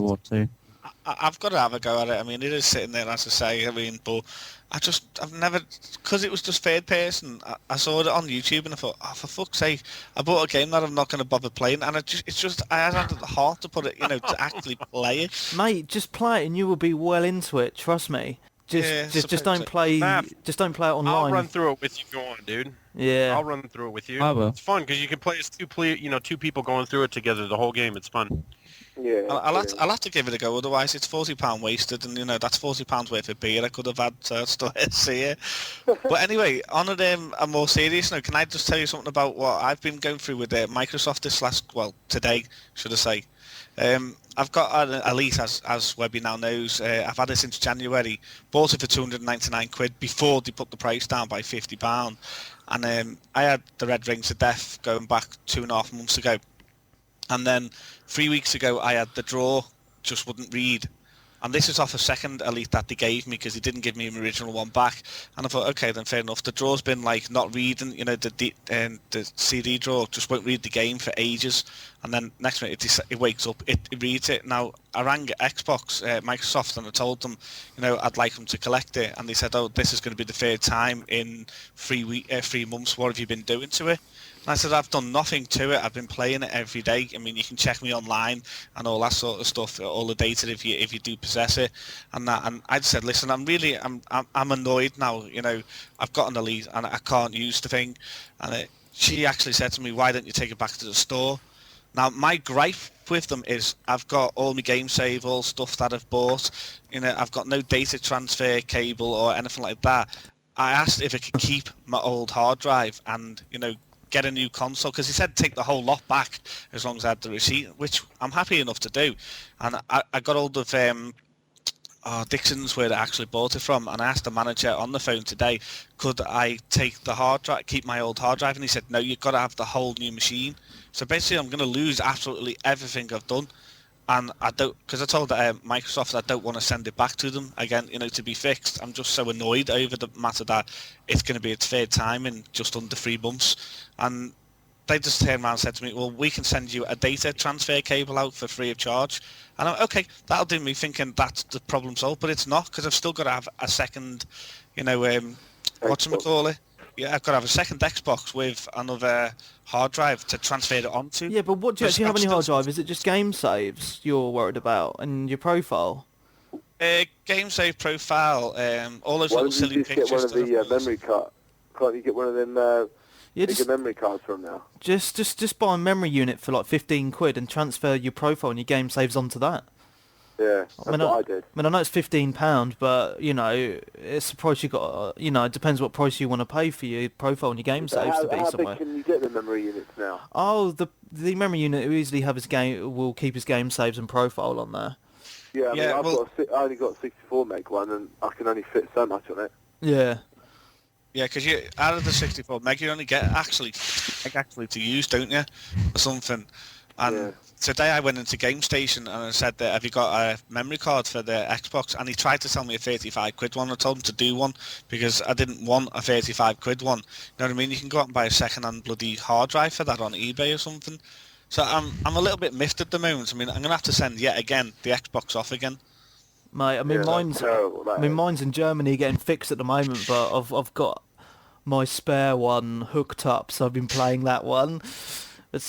I've got to have a go at it. I mean, it is sitting there, as I say. I mean, but I've never, because it was just third person. I saw it on YouTube and I thought, oh, for fuck's sake, I bought a game that I'm not going to bother playing, and I hadn't the heart to put it, to actually play it. Mate, just play it and you will be well into it. Trust me. Just don't play. Just don't play it online. I'll run through it with you. Go on, dude. Yeah. I'll run through it with you. I will. It's fun because you can play as two people going through it together the whole game. It's fun. Yeah, I'll have to give it a go. Otherwise, it's £40 wasted, and that's £40 worth of beer I could have had to see it. But anyway, on a more serious note, can I just tell you something about what I've been going through with Microsoft today, should I say? I've got an Elite, as Webby now knows. I've had it since January. Bought it for £299 before they put the price down by £50. And I had the Red Rings of Death going back 2.5 months ago. And then 3 weeks ago, I had the draw, just wouldn't read. And this is off a second Elite that they gave me because they didn't give me an original one back. And I thought, okay, then fair enough. The draw's been like not reading, the CD draw just won't read the game for ages. And then next minute it wakes up, it reads it. Now, I rang Xbox, Microsoft, and I told them, I'd like them to collect it. And they said, oh, this is going to be the third time in 3 months. What have you been doing to it? And I said, I've done nothing to it. I've been playing it every day. I mean, you can check me online and all that sort of stuff, all the data if you do possess it, and that. And I just said, listen, I'm annoyed now. I've got an Elite and I can't use the thing. And she actually said to me, why don't you take it back to the store? Now, my gripe with them is I've got all my game save, all stuff that I've bought. I've got no data transfer cable or anything like that. I asked if I could keep my old hard drive and get a new console, because he said take the whole lot back as long as I had the receipt, which I'm happy enough to do. And I got hold of Dixon's, where I actually bought it from, and I asked the manager on the phone today, could I take the hard drive, keep my old hard drive, and he said no, you've got to have the whole new machine. So basically I'm going to lose absolutely everything I've done. And I don't, because I told Microsoft I don't want to send it back to them again, to be fixed. I'm just so annoyed over the matter that it's going to be its third time in just under 3 months. And they just turned around and said to me, well, we can send you a data transfer cable out for free of charge. And I'm okay, that'll do me thinking that's the problem solved, but it's not, because I've still got to have a second, whatchamacallit? Yeah, I've got to have a second Xbox with another hard drive to transfer it onto. Yeah, but what do you actually have on your hard drive? Is it just game saves you're worried about and your profile? Game save profile, all those little silly pictures. Why don't you just get one of the memory card? Can't you get one of them bigger memory cards from now? Just buy a memory unit for like £15 and transfer your profile and your game saves onto that. Yeah, that's what I did. I know it's £15, but it's the price you got. It depends what price you want to pay for your profile and your game saves to be somewhere. How big can you get the memory units now? Oh, the memory unit will easily will keep his game saves and profile on there. Yeah, I only got a 64 meg one, and I can only fit so much on it. Yeah. Yeah, because out of the 64 meg, you only get actually to use, don't you, or something. And today I went into Game Station and I said, have you got a memory card for the Xbox? And he tried to sell me a £35 one. I told him to do one because I didn't want a £35 one. You know what I mean? You can go out and buy a second-hand bloody hard drive for that on eBay or something. So I'm a little bit miffed at the moment. I mean, I'm going to have to send yet again the Xbox off again. Mate, I mean, mine's in Germany getting fixed at the moment, but I've got my spare one hooked up, so I've been playing that one.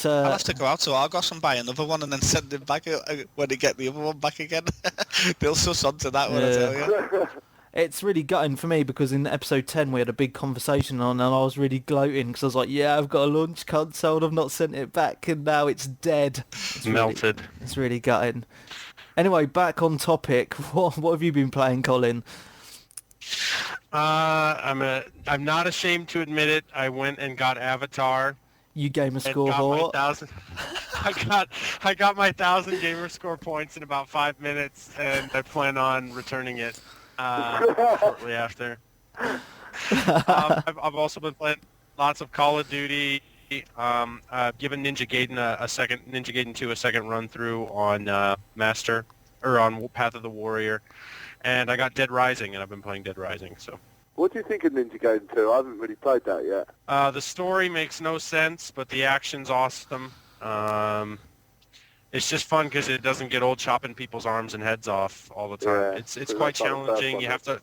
I'll have to go out to Argos and buy another one and then send it back when they get the other one back again. They'll suss onto that one, I tell you. It's really gutting for me because in episode 10 we had a big conversation on and I was really gloating because I was like, yeah, I've got a launch console and I've not sent it back and now it's dead. It's melted. It's really gutting. Anyway, back on topic. What have you been playing, Colin? I'm not ashamed to admit it. I went and got Avatar. You gamer score whore. I got my 1,000 gamer score points in about 5 minutes, and I plan on returning it shortly after. I've also been playing lots of Call of Duty. I've given Ninja Gaiden 2 a second run through on Master or on Path of the Warrior, and I got Dead Rising, and I've been playing Dead Rising. So. What do you think of Ninja Gaiden 2? I haven't really played that yet. The story makes no sense, but the action's awesome. It's just fun because it doesn't get old chopping people's arms and heads off all the time. Yeah, it's quite challenging. You have to,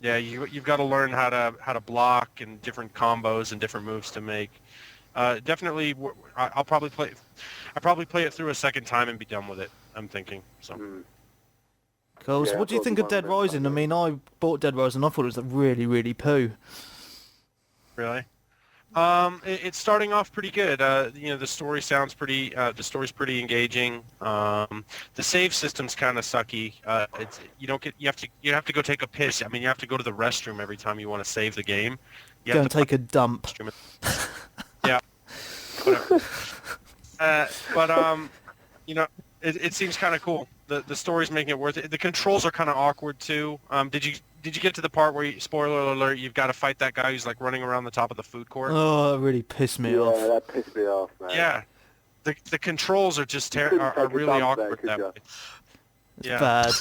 you've got to learn how to block and different combos and different moves to make. Definitely, I'll probably play it through a second time and be done with it. I'm thinking so. Cool. So what do you think of Dead Rising? I mean, I bought Dead Rising and I thought it was really, really poo. Really? It's starting off pretty good. The story sounds pretty. The story's pretty engaging. The save system's kind of sucky. It's you don't get. You have to go take a piss. I mean, you have to go to the restroom every time you want to save the game. You Go have and to take a dump. Yeah. Whatever. But it seems kind of cool. The story's making it worth it. The controls are kind of awkward too. Did you get to the part where, spoiler alert, you've got to fight that guy who's like running around the top of the food court? Oh, that really pissed me off. Yeah, that pissed me off, man. Yeah. The controls are just You couldn't are take a really dump awkward there, that could way. Yeah. Bad.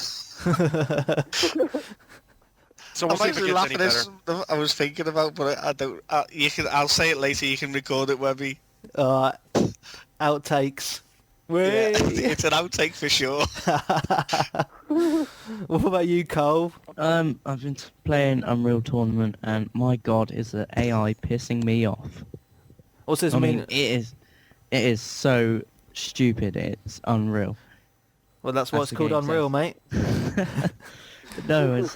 So we'll I'm see if it actually gets any laughing at better. something I was thinking about, but I don't. I'll say it later. You can record it, Webby. Outtakes. Yeah, Whee! it's an outtake for sure. What about you, Cole? I've been playing Unreal Tournament, and my God, is the AI pissing me off. What's this I mean? mean, it is so stupid. It's unreal. Well, that's why That's it's the called game Unreal, says. mate. No, it's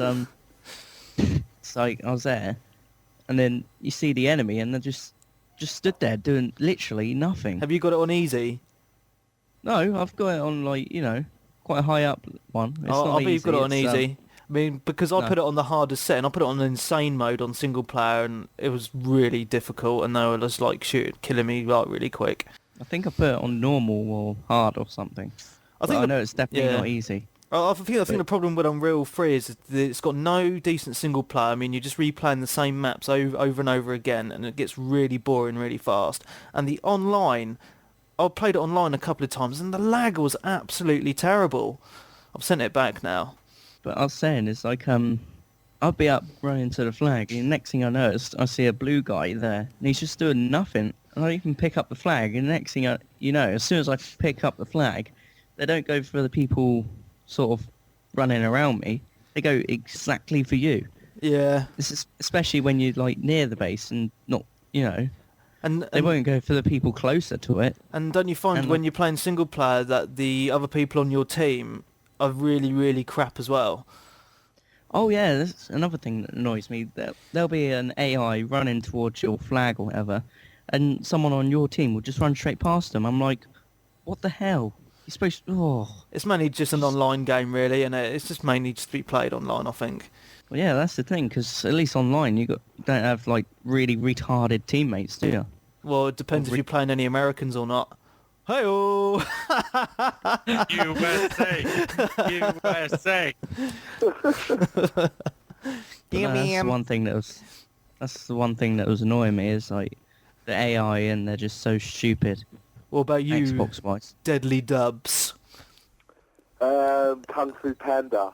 like I was there, and then you see the enemy, and they're just stood there doing literally nothing. Have you got it on easy? No, I've got it on quite a high up one. It's I not bet you've got it on it's, easy. I mean, because I no. put it on the hardest setting, I put it on insane mode on single player, and it was really difficult, and they were just like killing me like really quick. I think I put it on normal or hard or something. I think I know it's definitely yeah. not easy. I think the problem with Unreal 3 is that it's got no decent single player. I mean, you're just replaying the same maps over and over again, and it gets really boring really fast. And the online, I played it online a couple of times, and the lag was absolutely terrible. I've sent it back now. But I was saying, it's like, I'll be up running to the flag, and the next thing I noticed, I see a blue guy there, and he's just doing nothing. And I even pick up the flag, and the next thing as soon as I pick up the flag, they don't go for the people sort of running around me. They go exactly for you. Yeah. This is especially when you're like near the base and not, And they won't go for the people closer to it. And don't you find when you're playing single player that the other people on your team are really, really crap as well? Oh yeah, that's another thing that annoys me. There'll be an AI running towards your flag or whatever, and someone on your team will just run straight past them. I'm like, what the hell? You're supposed to... Oh. It's mainly just an online game, really, and it's just mainly just to be played online, I think. Well, yeah, that's the thing, because at least online you don't have like really retarded teammates, do you? Well, it depends if you're playing any Americans or not. Hey-oh! USA! USA! That's the one thing that was annoying me is like the AI, and they're just so stupid. What about you, Xbox-wise? Deadly Dubs? Kung Fu Panda.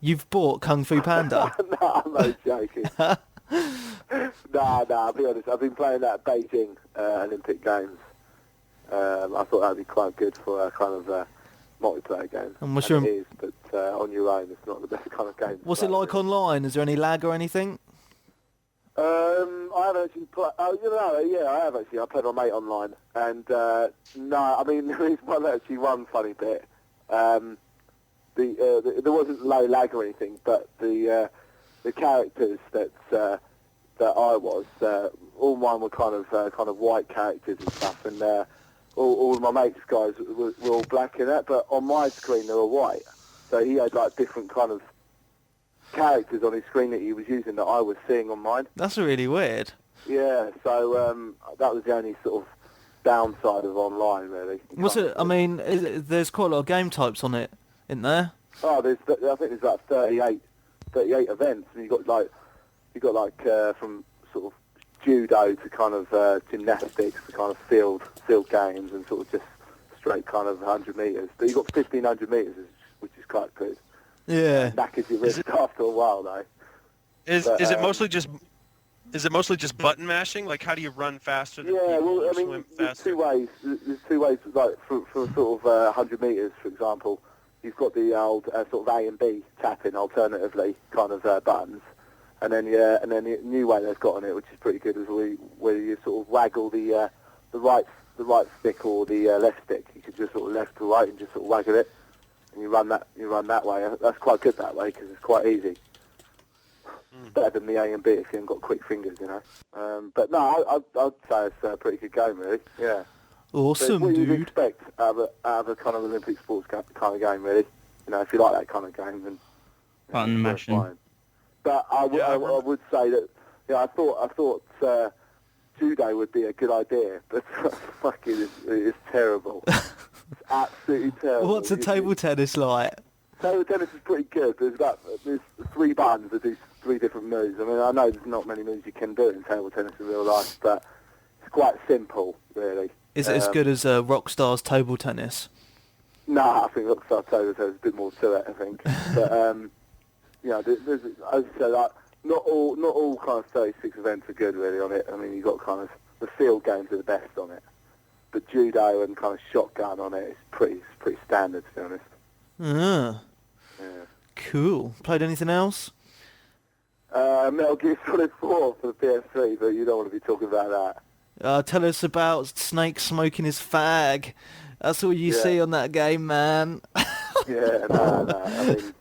You've bought Kung Fu Panda? Nah, I'm not joking. Nah, I'll be honest. I've been playing that Beijing Olympic Games. I thought that'd be quite good for a kind of multiplayer game. And what's it is, but on your own, it's not the best kind of game. What's it like online? Is there any lag or anything? I haven't actually played. I have actually. I played my mate online, and no, I mean there is one funny bit. There wasn't low lag or anything, but the characters that I was, all mine were kind of white characters and stuff, and all of my mates' guys were all black in that, but on my screen they were white. So he had like different kind of characters on his screen that he was using that I was seeing on mine. That's really weird. Yeah, so that was the only sort of downside of online, really. What's it? I mean, there's quite a lot of game types on it, isn't there? Oh, I think there's like 38 events, and you got like from sort of judo to kind of gymnastics to kind of field games, and sort of just straight kind of 100 metres. But you got 1,500 metres, which is quite good. Yeah. Knackers your wrist after a while, though. Is it mostly just button mashing? Like, how do you run faster than Yeah, people well, or I mean, swim there's faster? two ways. There's two ways, like for sort of 100 metres, for example. You've got the old sort of A and B tapping, alternatively, kind of buttons, and then the new way they've got on it, which is pretty good, is where you sort of waggle the right stick or the left stick. You can just sort of left to right and just sort of waggle it, and you run that way. That's quite good that way because it's quite easy. It's better than the A and B if you haven't got quick fingers, you know. But no, I'd say it's a pretty good game, really. Yeah. Awesome, what dude. you'd expect out of a kind of Olympic sports kind of game, really. You know, if you like that kind of game, then Button mashing. fine. But I would say that, I thought judo would be a good idea, but fucking it's terrible. It's absolutely terrible. What's a table tennis like? Table tennis is pretty good. There's 3 buttons that do 3 different moves. I mean, I know there's not many moves you can do in table tennis in real life, but it's quite simple, really. Is it as good as Rockstar's table tennis? No, I think Rockstar Table Tennis is a bit more to it, I think. But, there's, as I said, like, not all kind of 36 events are good, really, on it. I mean, you've got kind of, the field games are the best on it. But judo and kind of shotgun on it is pretty standard, to be honest. Ah, Yeah. cool. Played anything else? Metal Gear Solid 4 for the PS3, but you don't want to be talking about that. Tell us about Snake smoking his fag. That's all you see on that game, man. Yeah, no. I mean,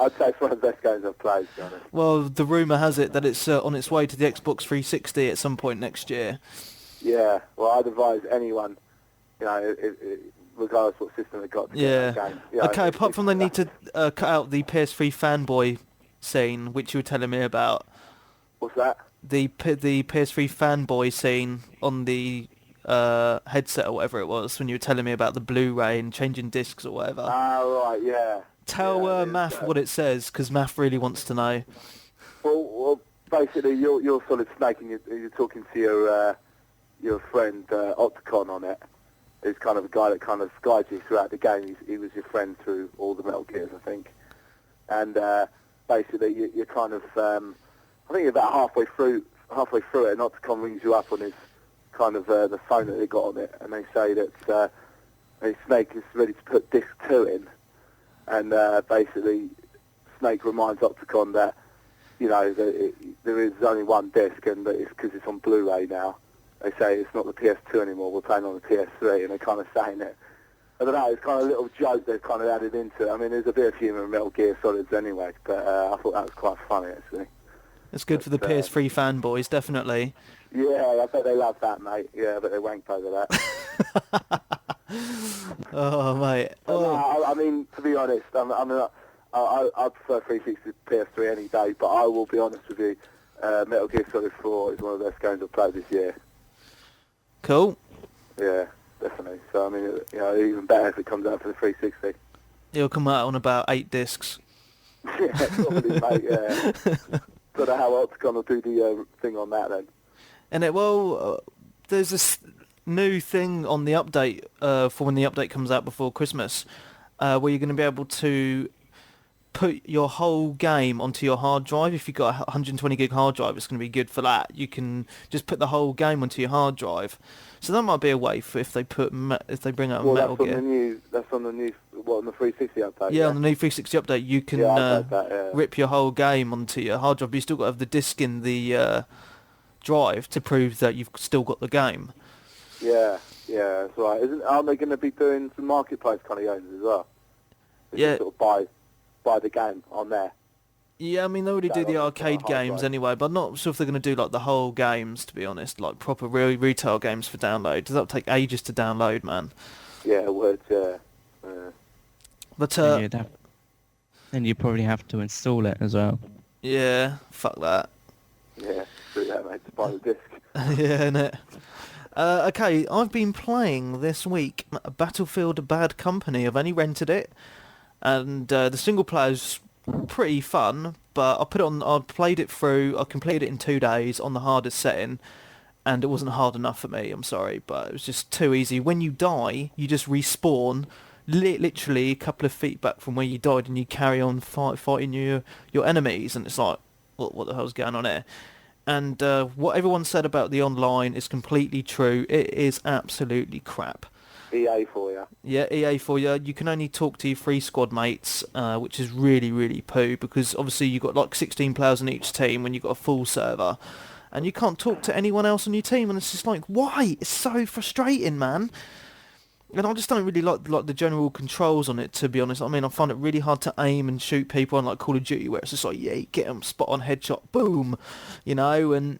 I'd say it's one of the best games I've played, to be honest. Well, the rumour has it that it's on its way to the Xbox 360 at some point next year. Yeah, well, I'd advise anyone, regardless what system they've got to get that game. Okay, apart from they need to cut out the PS3 fanboy scene, which you were telling me about. What's that? The PS3 fanboy scene on the headset or whatever it was, when you were telling me about the Blu-ray and changing discs or whatever. Oh, right, yeah. Tell Math what it says, because Math really wants to know. Well, basically, you're Solid Snake, and you're talking to your friend Opticon on it. He's kind of a guy that kind of guides you throughout the game. He was your friend through all the Metal Gears, I think. And basically, you're kind of, I think you're about halfway through it, and Opticon rings you up on his kind of the phone that they got on it, and they say that Snake is ready to put disc 2 in. And basically, Snake reminds Opticon that, there is only one disc, and that it's because it's on Blu-ray now. They say it's not the PS2 anymore, we're playing on the PS3, and they're kind of saying it. I don't know, it's kind of a little joke they've kind of added into it. I mean, there's a bit of humour in Metal Gear Solids anyway, but I thought that was quite funny, actually. It's good for the PS3 fanboys, definitely. Yeah, I bet they love that, mate. Yeah, I bet they wanked over that. Oh, mate. No, I mean, to be honest, I prefer 360 PS3 any day, but I will be honest with you, Metal Gear Solid 4 is one of the best games I've played this year. Cool. Yeah, definitely. So, I mean, even better if it comes out for the 360. It'll come out on about 8 discs. Yeah, probably, mate, yeah. Don't know how Opticon will do the thing on that, then. And there's this new thing on the update for when the update comes out before Christmas, where you're going to be able to put your whole game onto your hard drive. If you've got a 120 gig hard drive, it's going to be good for that. You can just put the whole game onto your hard drive. So that might be a way for if they bring out Metal Gear. That's on the new, on the 360 update? Yeah, on the new 360 update, you can rip your whole game onto your hard drive, but you still got to have the disc in the drive to prove that you've still got the game. Yeah, that's right. Aren't they going to be doing some marketplace kind of games as well? You can sort of buy the game on there. Yeah, I mean, they already do the arcade games anyway, but I'm not sure if they're going to do, like, the whole games, to be honest, like proper real retail games for download. That'll take ages to download, man. Yeah, it would, yeah. But, then you probably have to install it as well. Yeah, fuck that. Yeah, do that, mate, to buy the disc. Yeah, innit? Okay, I've been playing this week Battlefield Bad Company. I've only rented it, and the single player's pretty fun, but I played it through, I completed it in 2 days on the hardest setting, and it wasn't hard enough for me, I'm sorry, but it was just too easy. When you die, you just respawn literally a couple of feet back from where you died, and you carry on fighting your enemies, and it's like, what the hell's going on here? And what everyone said about the online is completely true. It is absolutely crap. EA for you. Yeah, EA for you. You can only talk to your 3 squad mates, which is really, really poo, because obviously you've got like 16 players on each team when you've got a full server, and you can't talk to anyone else on your team, and it's just like, why? It's so frustrating, man. And I just don't really like the general controls on it, to be honest. I mean, I find it really hard to aim and shoot people on like Call of Duty, where it's just like, yeah, you get them, spot on headshot, boom, you know. And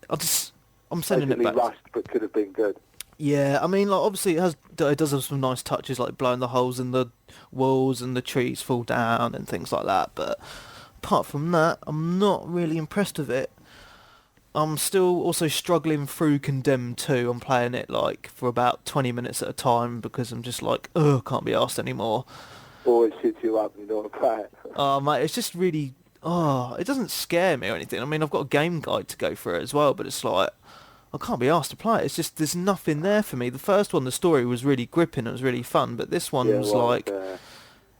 I'm sending it Basically back. rushed, but could have been good. Yeah, I mean, like obviously it does have some nice touches, like blowing the holes in the walls and the trees fall down and things like that. But apart from that, I'm not really impressed with it. I'm still also struggling through Condemned 2. I'm playing it like for about 20 minutes at a time because I'm just like, can't be asked anymore. Or it shoots you up and you don't want to play it. Oh, mate, it's just really, it doesn't scare me or anything. I mean, I've got a game guide to go through it as well, but it's like, I can't be asked to play it. It's just, there's nothing there for me. The first one, the story was really gripping, it was really fun, but this one's like,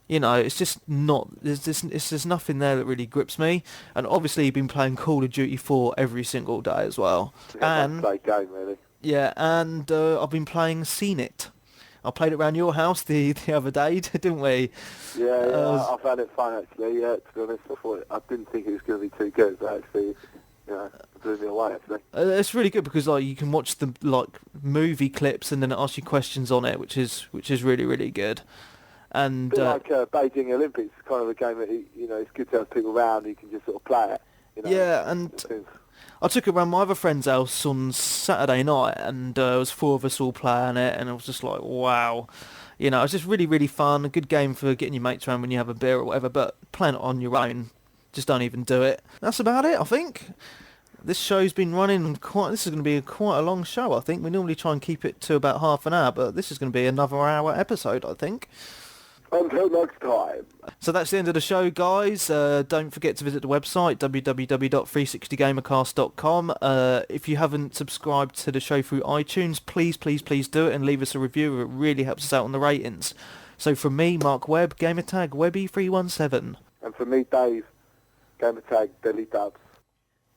you know, it's just not, there's nothing there that really grips me. And obviously you've been playing Call of Duty 4 every single day as well. And play game, really. Yeah, and I've been playing Seen It. I played it around your house the other day, didn't we? Yeah, I found it fun actually. Yeah, to be honest, I didn't think it was going to be too good, but actually, you know, it blew me away actually. It's really good because like you can watch the like movie clips and then it asks you questions on it, which is really, really good. And a bit like Beijing Olympics, kind of a game that you know it's good to have people around. You can just sort of play it. You know, yeah, and I took it around my other friend's house on Saturday night, and there was 4 of us all playing it, and I was just like, wow. You know, it's just really, really fun. A good game for getting your mates around when you have a beer or whatever, but playing it on your own, just don't even do it. That's about it, I think. This show's been running this is going to be quite a long show, I think. We normally try and keep it to about half an hour, but this is going to be another hour episode, I think. Until next time. So that's the end of the show, guys. Don't forget to visit the website, www.360Gamercast.com. If you haven't subscribed to the show through iTunes, please do it and leave us a review. It really helps us out on the ratings. So from me, Mark Webb, gamertag Webby317. And from me, Dave, gamertag Billy Dubs.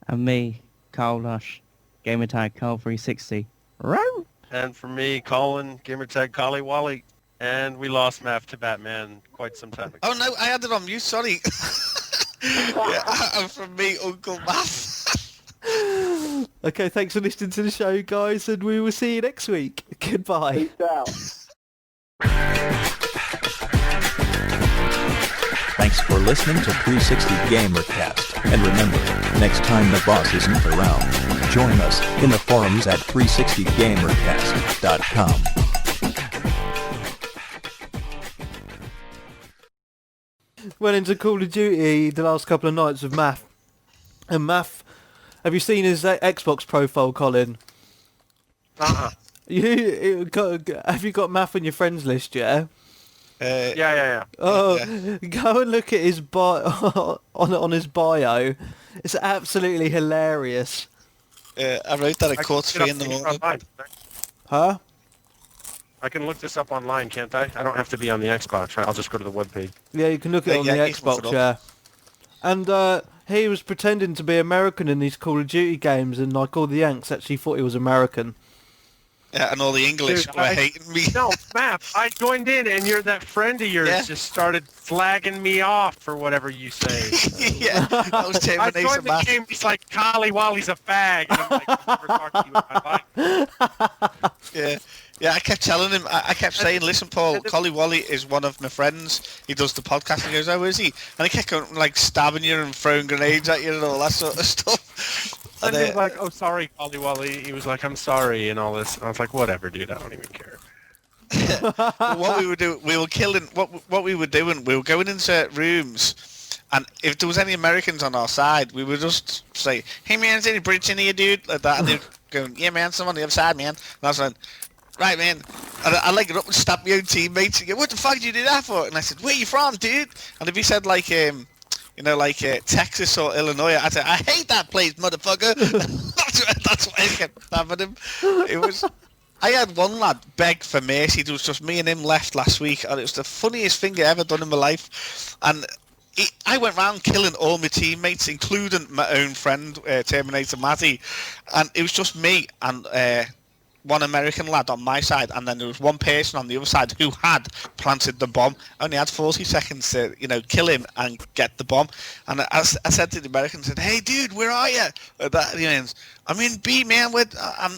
And me, Carl Lush, gamertag Carl360. And for me, Colin, gamertag Collie Wally. And we lost Math to Batman quite some time ago. Oh no, I had it on mute, sorry. And from me, Uncle Math. Okay, thanks for listening to the show, guys, and we will see you next week. Goodbye. Peace out. Thanks for listening to 360 Gamercast. And remember, next time the boss isn't around, join us in the forums at 360Gamercast.com. Went into Call of Duty the last couple of nights with Math. And Math, have you seen his Xbox profile, Colin? Uh-uh. Have you got Math on your friends list, yeah? Yeah. Oh, go and look at his bio on his bio. It's absolutely hilarious. I wrote that at quarter 3 in the morning. Huh? I can look this up online, can't I? I don't have to be on the Xbox, right? I'll just go to the webpage. Yeah, you can look at it on the you can look Xbox, it yeah. And he was pretending to be American in these Call of Duty games, and like all the Yanks actually thought he was American. Yeah, and all the English Dude, were hating me. No, Matt, I joined in, and that friend of yours just started flagging me off for whatever you say. Yeah, that was I Terminator joined the Math. game, he's like, Collie Wally's a fag. And I'm like, I'll never talk to you in my life. Yeah, I kept telling him, I kept saying, listen, Paul, Collie Wally is one of my friends. He does the podcast. And he goes, oh, is he? And he kept going, like, stabbing you and throwing grenades at you and all that sort of stuff. And he was like, oh, sorry, Collie Wally. He was like, I'm sorry, and all this. And I was like, whatever, dude, I don't even care. What we would do, we were killing, what we were doing, we were going into rooms, and if there was any Americans on our side, we would just say, hey, man, is any Brits in here, dude? Like that. And they'd go, yeah, man, someone on the other side, man. And I was like, right, man. And I like get up and stab my own teammates and go, what the fuck did you do that for? And I said, where you from, dude? And if he said, like, Texas or Illinois, I'd say, I hate that place, motherfucker. that's why I kept stabbing him. It was... I had one lad beg for mercy. There was just me and him left last week, and it was the funniest thing I ever done in my life. And I went round killing all my teammates, including my own friend, Terminator Matty, and it was just me and one American lad on my side, and then there was one person on the other side who had planted the bomb. Only had 40 seconds to, kill him and get the bomb. And I said to the American, "Hey, dude, where are you?" "I'm in B, man.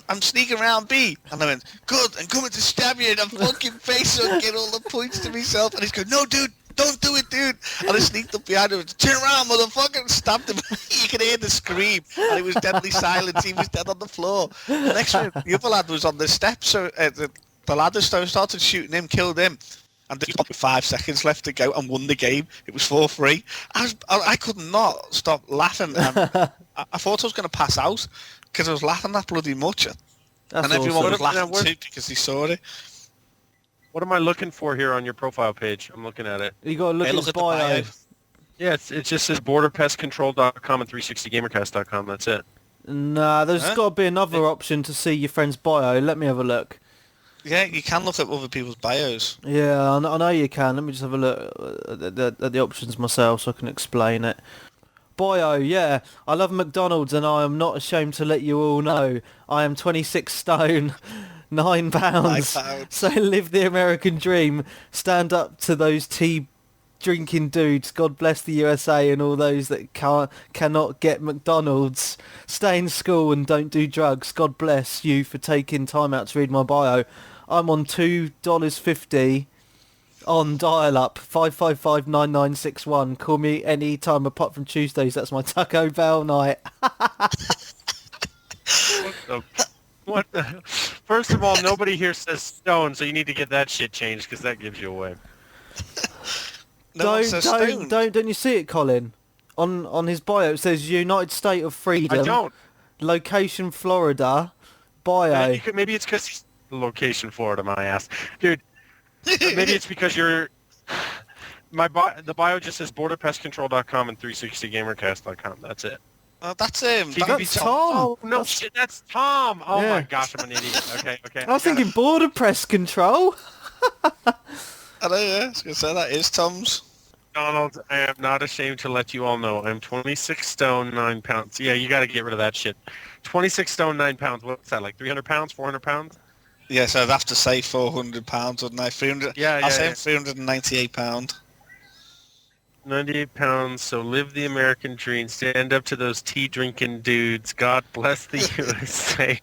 I'm sneaking around B." And I went, "Good, I'm coming to stab you in the fucking face and get all the points to myself." And he's going, "No, dude. Don't do it, dude." And I sneaked up behind him, "Turn around, motherfucker," and stabbed him. You could hear the scream, and he was deadly silent. He was dead on the floor. The next one, the other lad was on the steps, so the ladder started shooting him, killed him. And there was 5 seconds left to go and won the game. It was 4-3. I could not stop laughing. And I thought I was going to pass out because I was laughing that bloody much. And everyone was laughing too because they saw it. What am I looking for here on your profile page? I'm looking at it. You got to look at his the bio. Yeah, it just says borderpestcontrol.com and 360gamercast.com. That's it. Nah, there's got to be another option to see your friend's bio. Let me have a look. Yeah, you can look at other people's bios. Yeah, I know you can. Let me just have a look at the options myself so I can explain it. Bio, yeah. I love McDonald's and I am not ashamed to let you all know. I am 26 stone, 9 pounds. So live the American dream. Stand up to those tea drinking dudes. God bless the USA and all those that cannot get McDonald's. Stay in school and don't do drugs. God bless you for taking time out to read my bio. I'm on $2.50 on dial-up, 555-9961. Call me any time apart from Tuesdays. That's my Taco Bell night. What the? First of all, nobody here says stone, so you need to get that shit changed because that gives you away. No, Don't you see it, Colin? On his bio it says United State of Freedom. I don't. Location Florida. Bio. Maybe it's because he's location Florida, my ass, dude. Maybe it's because you're. The bio just says borderpestcontrol.com and 360gamercast.com. That's it. Oh, that's him. That's Tom. Oh no, shit, that's Tom. Oh my gosh, I'm an idiot. Okay. I was thinking border press control. I know, yeah. I was going to say that is Tom's. Donald, I am not ashamed to let you all know I'm 26 stone, 9 pounds. Yeah, you got to get rid of that shit. 26 stone, 9 pounds. What's that, like 300 pounds, 400 pounds? Yeah, so I'd have to say 400 pounds, wouldn't I? 300. Yeah, I'll say 398 pound. 98 pounds. So live the American dream. Stand up to those tea drinking dudes. God bless the USA.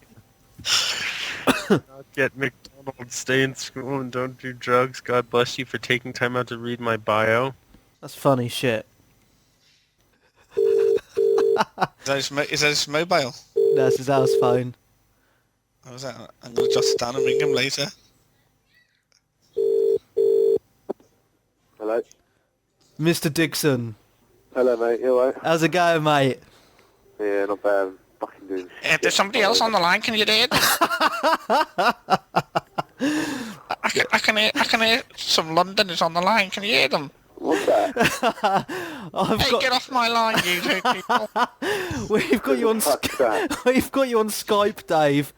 Not get McDonald's. Stay in school and don't do drugs. God bless you for taking time out to read my bio. That's funny shit. Is that his mobile? That's his house phone. What was that? I'm going to jot it down and ring him later. Hello? Mr. Dixon. Hello, mate. You alright? How's it going, mate? Yeah, not bad. I'm fucking doing shit. If there's somebody else on the line, can you do it? I can hear some Londoners on the line. Can you hear them? What's that? Get off my line, you two people. We've got you on. We've got you on Skype, Dave.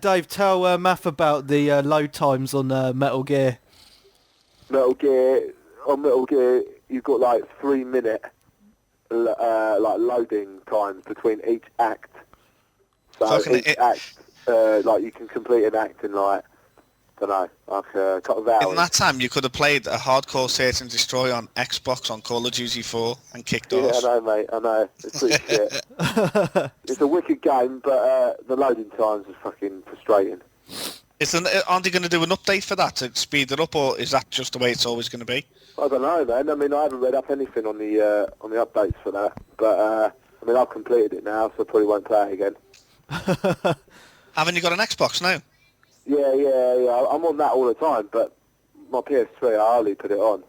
Dave, tell Math about the load times on Metal Gear. Metal Gear, you've got like 3 minute like loading times between each act. So each act, like you can complete an act in like, I don't know, like a couple of hours. In that time, you could have played a hardcore Search and Destroy on Xbox on Call of Duty 4 and kicked off. Yeah, I know, mate. I know. It's pretty shit. It's a wicked game, but the loading times are fucking frustrating. Aren't they going to do an update for that to speed it up, or is that just the way it's always going to be? I don't know, man. I mean, I haven't read up anything on the updates for that, but I mean, I've completed it now, so I probably won't play it again. Haven't you got an Xbox now? Yeah. I'm on that all the time, but my PS3, I hardly put it on.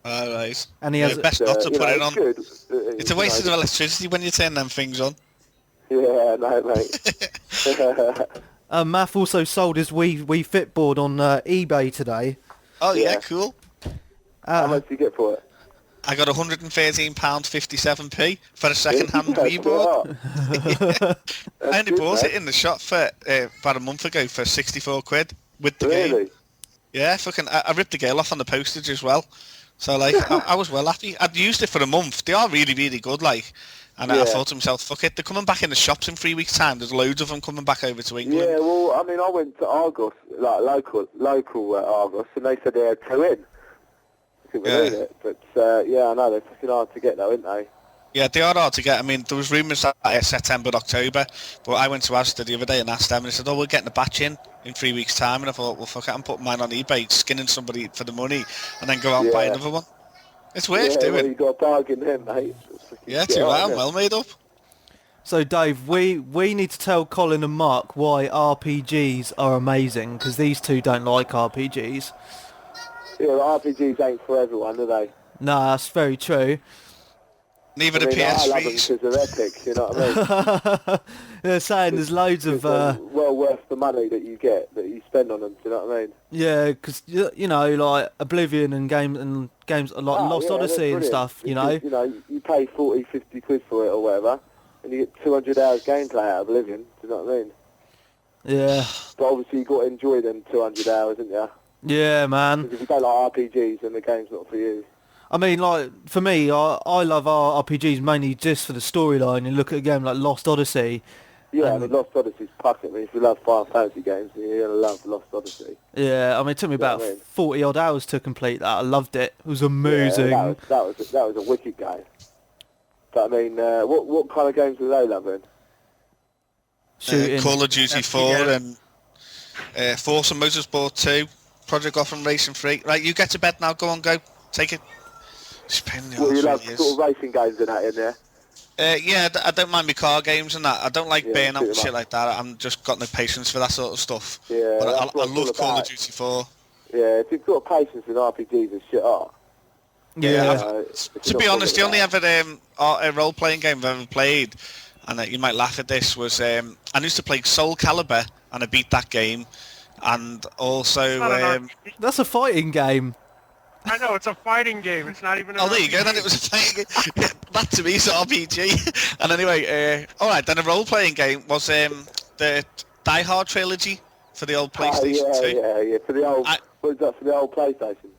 All right. And he has best not to put it on. Good. It's a waste of electricity when you turn them things on. Yeah, no, mate. Math also sold his Wii Fit board on eBay today. Oh yeah, cool. How much did you get for it? I got £113.57p for a second-hand Wii board. I only bought it in the shop for about a month ago for 64 quid with the game. Really? Yeah, I ripped the girl off on the postage as well. So like, I was well happy. I'd used it for a month. They are really, really good. Like, and I thought to myself, fuck it, they're coming back in the shops in 3 weeks' time. There's loads of them coming back over to England. Yeah, well, I mean, I went to Argos, like local Argos, and they said they had 2 in. I couldn't believe it. But yeah, I know they're fucking hard to get though, aren't they? Yeah, they are hard to get. I mean, there was rumours that September, October, but I went to Asda the other day and asked them, and they said, "Oh, we're getting a batch in 3 weeks' time." And I thought, well, fuck it, I'm putting mine on eBay, skinning somebody for the money, and then go out and buy another one. It's worth doing. Well, you got a bargain there, mate. Yeah, too right. I'm well made up. So Dave, we need to tell Colin and Mark why RPGs are amazing, because these two don't like RPGs. Yeah, RPGs ain't for everyone, are they? No, that's very true. Neither the PS3s. I love them because they're epic, you know what I mean? They're saying there's loads of... well worth the money that you get, that you spend on them, do you know what I mean? Yeah, because, you know, like Oblivion and games like Lost Odyssey and stuff, you know? You know, you pay 40, 50 quid for it or whatever, and you get 200 hours gameplay out of Oblivion, do you know what I mean? Yeah. But obviously you've got to enjoy them 200 hours, haven't you? Yeah, man. Because if you don't like RPGs, then the game's not for you. I mean, like, for me, I love RPGs mainly just for the storyline. You look at a game like Lost Odyssey. Yeah, I mean, Lost Odyssey's pucking. I mean, if you love Final Fantasy games, then you're going to love Lost Odyssey. Yeah, I mean, it took me about 40-odd hours to complete that. I loved it. It was amazing. Yeah, that was a wicked game. But, I mean, what kind of games were they loving? Shooting. Call of Duty 4 and Forza Motorsport 2, Project Gotham Racing 3. Right, you get to bed now. Go on, go. Take it. Well, you love sort of racing games and that in there? Yeah, I don't mind my car games and that. I don't like Burnout and shit like that. I'm just got no patience for that sort of stuff. Yeah, but I love Call of Duty 4. Yeah, if you've got patience with RPGs and shit are. Yeah. To be honest, the only ever a role-playing game I've ever played, and you might laugh at this, was I used to play Soul Calibur, and I beat that game, and also... That's a fighting game. I know, it's a fighting game. It's not even an there you RPG. go, then it was a fighting game. That to me is RPG. And anyway, alright, then a role-playing game was the Die Hard trilogy for the old PlayStation 2. Yeah, for the old... what was that, for the old PlayStation?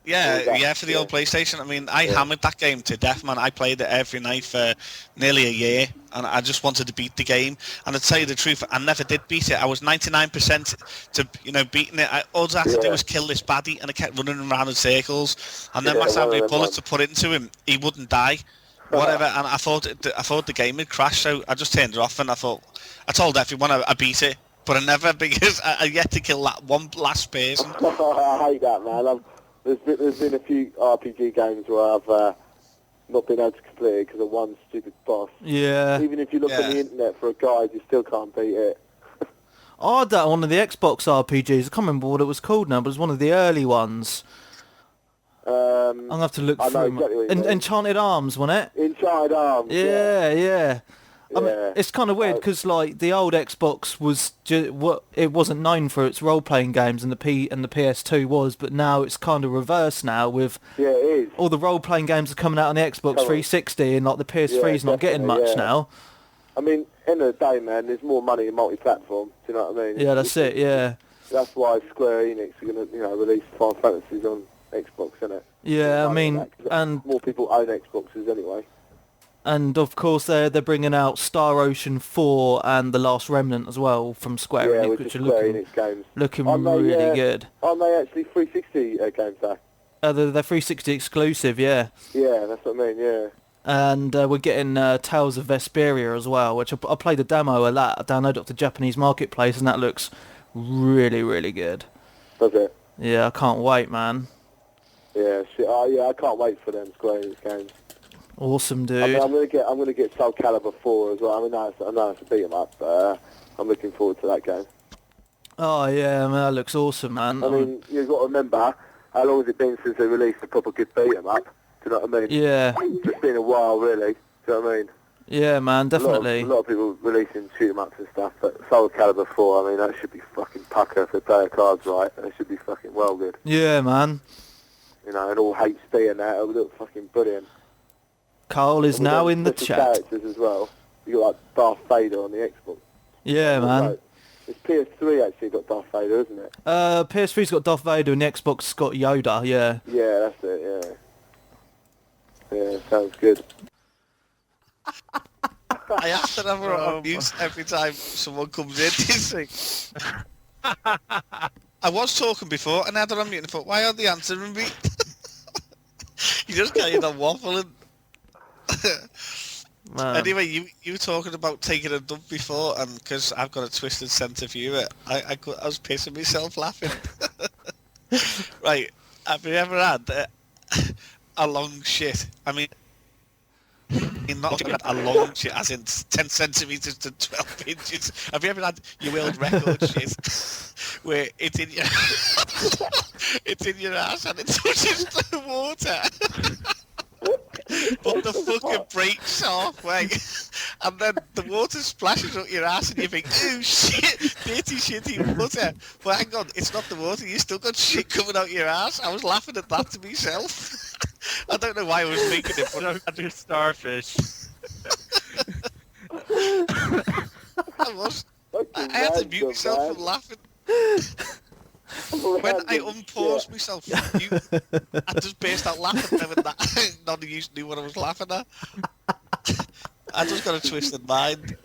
Yeah, for the old PlayStation. I mean, I hammered that game to death, man. I played it every night for nearly a year, and I just wanted to beat the game. And to tell you the truth, I never did beat it. I was 99% to, beating it. All I had to do was kill this baddie, and I kept running around in circles. And then I had a bullet to put into him. He wouldn't die. Whatever. And I thought the game had crashed, so I just turned it off, and I told everyone I beat it, but I never, because I yet to kill that one last person. I hate that, man. There's been a few RPG games where I've not been able to complete it because of one stupid boss. Yeah. Even if you look on the internet for a guide, you still can't beat it. I had that on one of the Xbox RPGs. I can't remember what it was called now, but it was one of the early ones. I'm going to have to look through exactly Enchanted Arms, wasn't it? Enchanted Arms, yeah. I mean, it's kind of weird because like the old Xbox was it wasn't known for its role-playing games, and the PS2 was, but now it's kind of reversed now with it is. All the role-playing games are coming out on the Xbox 360, and like the PS3's not getting much now. I mean, end of the day, man, there's more money in multi-platform. Do you know what I mean? Yeah, that's it. Yeah. That's why Square Enix are going to, release Final Fantasies on Xbox, isn't it? Yeah, I mean, and more people own Xboxes anyway. And of course they're bringing out Star Ocean 4 and The Last Remnant as well from Square Enix, which are looking really good. Aren't they actually 360 games though? They're 360 exclusive, yeah. Yeah, that's what I mean, yeah. And we're getting Tales of Vesperia as well, which I played a demo of that. I downloaded it off the Japanese marketplace, and that looks really, really good. Does it? Yeah, I can't wait, man. Yeah, shit. I can't wait for them Square Enix games. Awesome, dude. I mean, I'm gonna get Soul Calibur 4 as well. I mean, I know it's a beat 'em up, but I'm looking forward to that game. Oh yeah, man, that looks awesome, man. I mean, you've got to remember how long has it been since they released a proper good beat 'em up? Do you know what I mean? Yeah. It's been a while, really. Do you know what I mean? Yeah, man, definitely. A lot of people releasing shoot 'em ups and stuff, but Soul Calibur 4, I mean, that should be fucking pucker if they play the cards right. That should be fucking well good. Yeah, man. And all HD and that, it would look fucking brilliant. Carl is now in the chat. Characters as well. You got like Darth Vader on the Xbox. Yeah, man. It's PS3 actually got Darth Vader, isn't it? PS3's got Darth Vader and the Xbox got Yoda. Yeah. Yeah, that's it. Yeah. Yeah, sounds good. I have to have her on mute every time someone comes in, you see. I was talking before and I had her on mute and I thought, why aren't they answering me? You just carried on waffling. Man. Anyway, you were talking about taking a dump before, and because I've got a twisted sense of humour, I was pissing myself laughing. Right, have you ever had a long shit? I mean, not a long shit, as in 10 centimetres to 12 inches. Have you ever had your world record shit where it's in your it's in your ass and it touches the water? But the fucking breaks halfway, and then the water splashes up your ass, and you think, "Oh shit, dirty shitty water." But hang on, it's not the water. You still got shit coming out your ass. I was laughing at that to myself. I don't know why I was making it, but Dr. Starfish. I was. I had to mute myself from laughing. When I unpaused myself from mute, I just burst out laughing knowing that none of you knew what I was laughing at. I just got a twisted mind.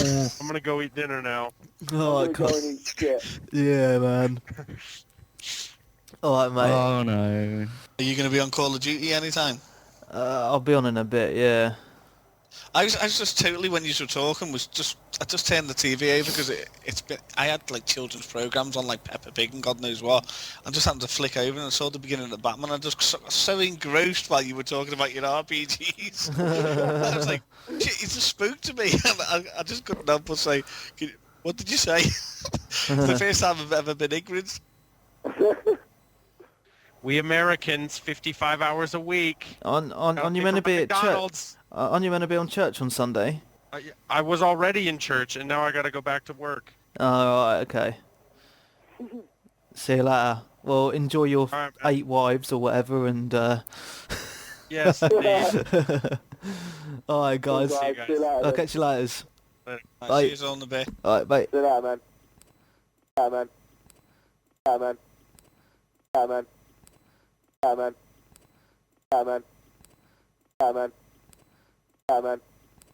I'm gonna go eat dinner now. Oh, I I'm gonna go can't. and eat shit. Yeah, man. Alright, mate. Oh no. Are you going to be on Call of Duty anytime? I'll be on in a bit, yeah. I was just totally, when you were talking, I just turned the TV over because I had like children's programs on like Peppa Pig and God knows what. I just happened to flick over and I saw the beginning of the Batman. I just so engrossed while you were talking about your RPGs. I was like, shit, he just spoke to me, and I just couldn't help but say, what did you say? It's the first time I've ever been ignorant. We Americans, 55 hours a week. On you meant to be at church. McDonald's. On you meant to be on church on Sunday. I was already in church, and now I got to go back to work. Oh, right, okay. See you later. Well, enjoy your All right. 8 wives or whatever, and Yes, indeed. alright, guys. See you guys. See you later, I'll then. catch you later. Right, Bye. see you all in a bit. Alright, bye. See you later, man. Yeah, man. Yeah, man. Yeah, man. Yeah, man. Yeah, man. Yeah, man. Yeah, man.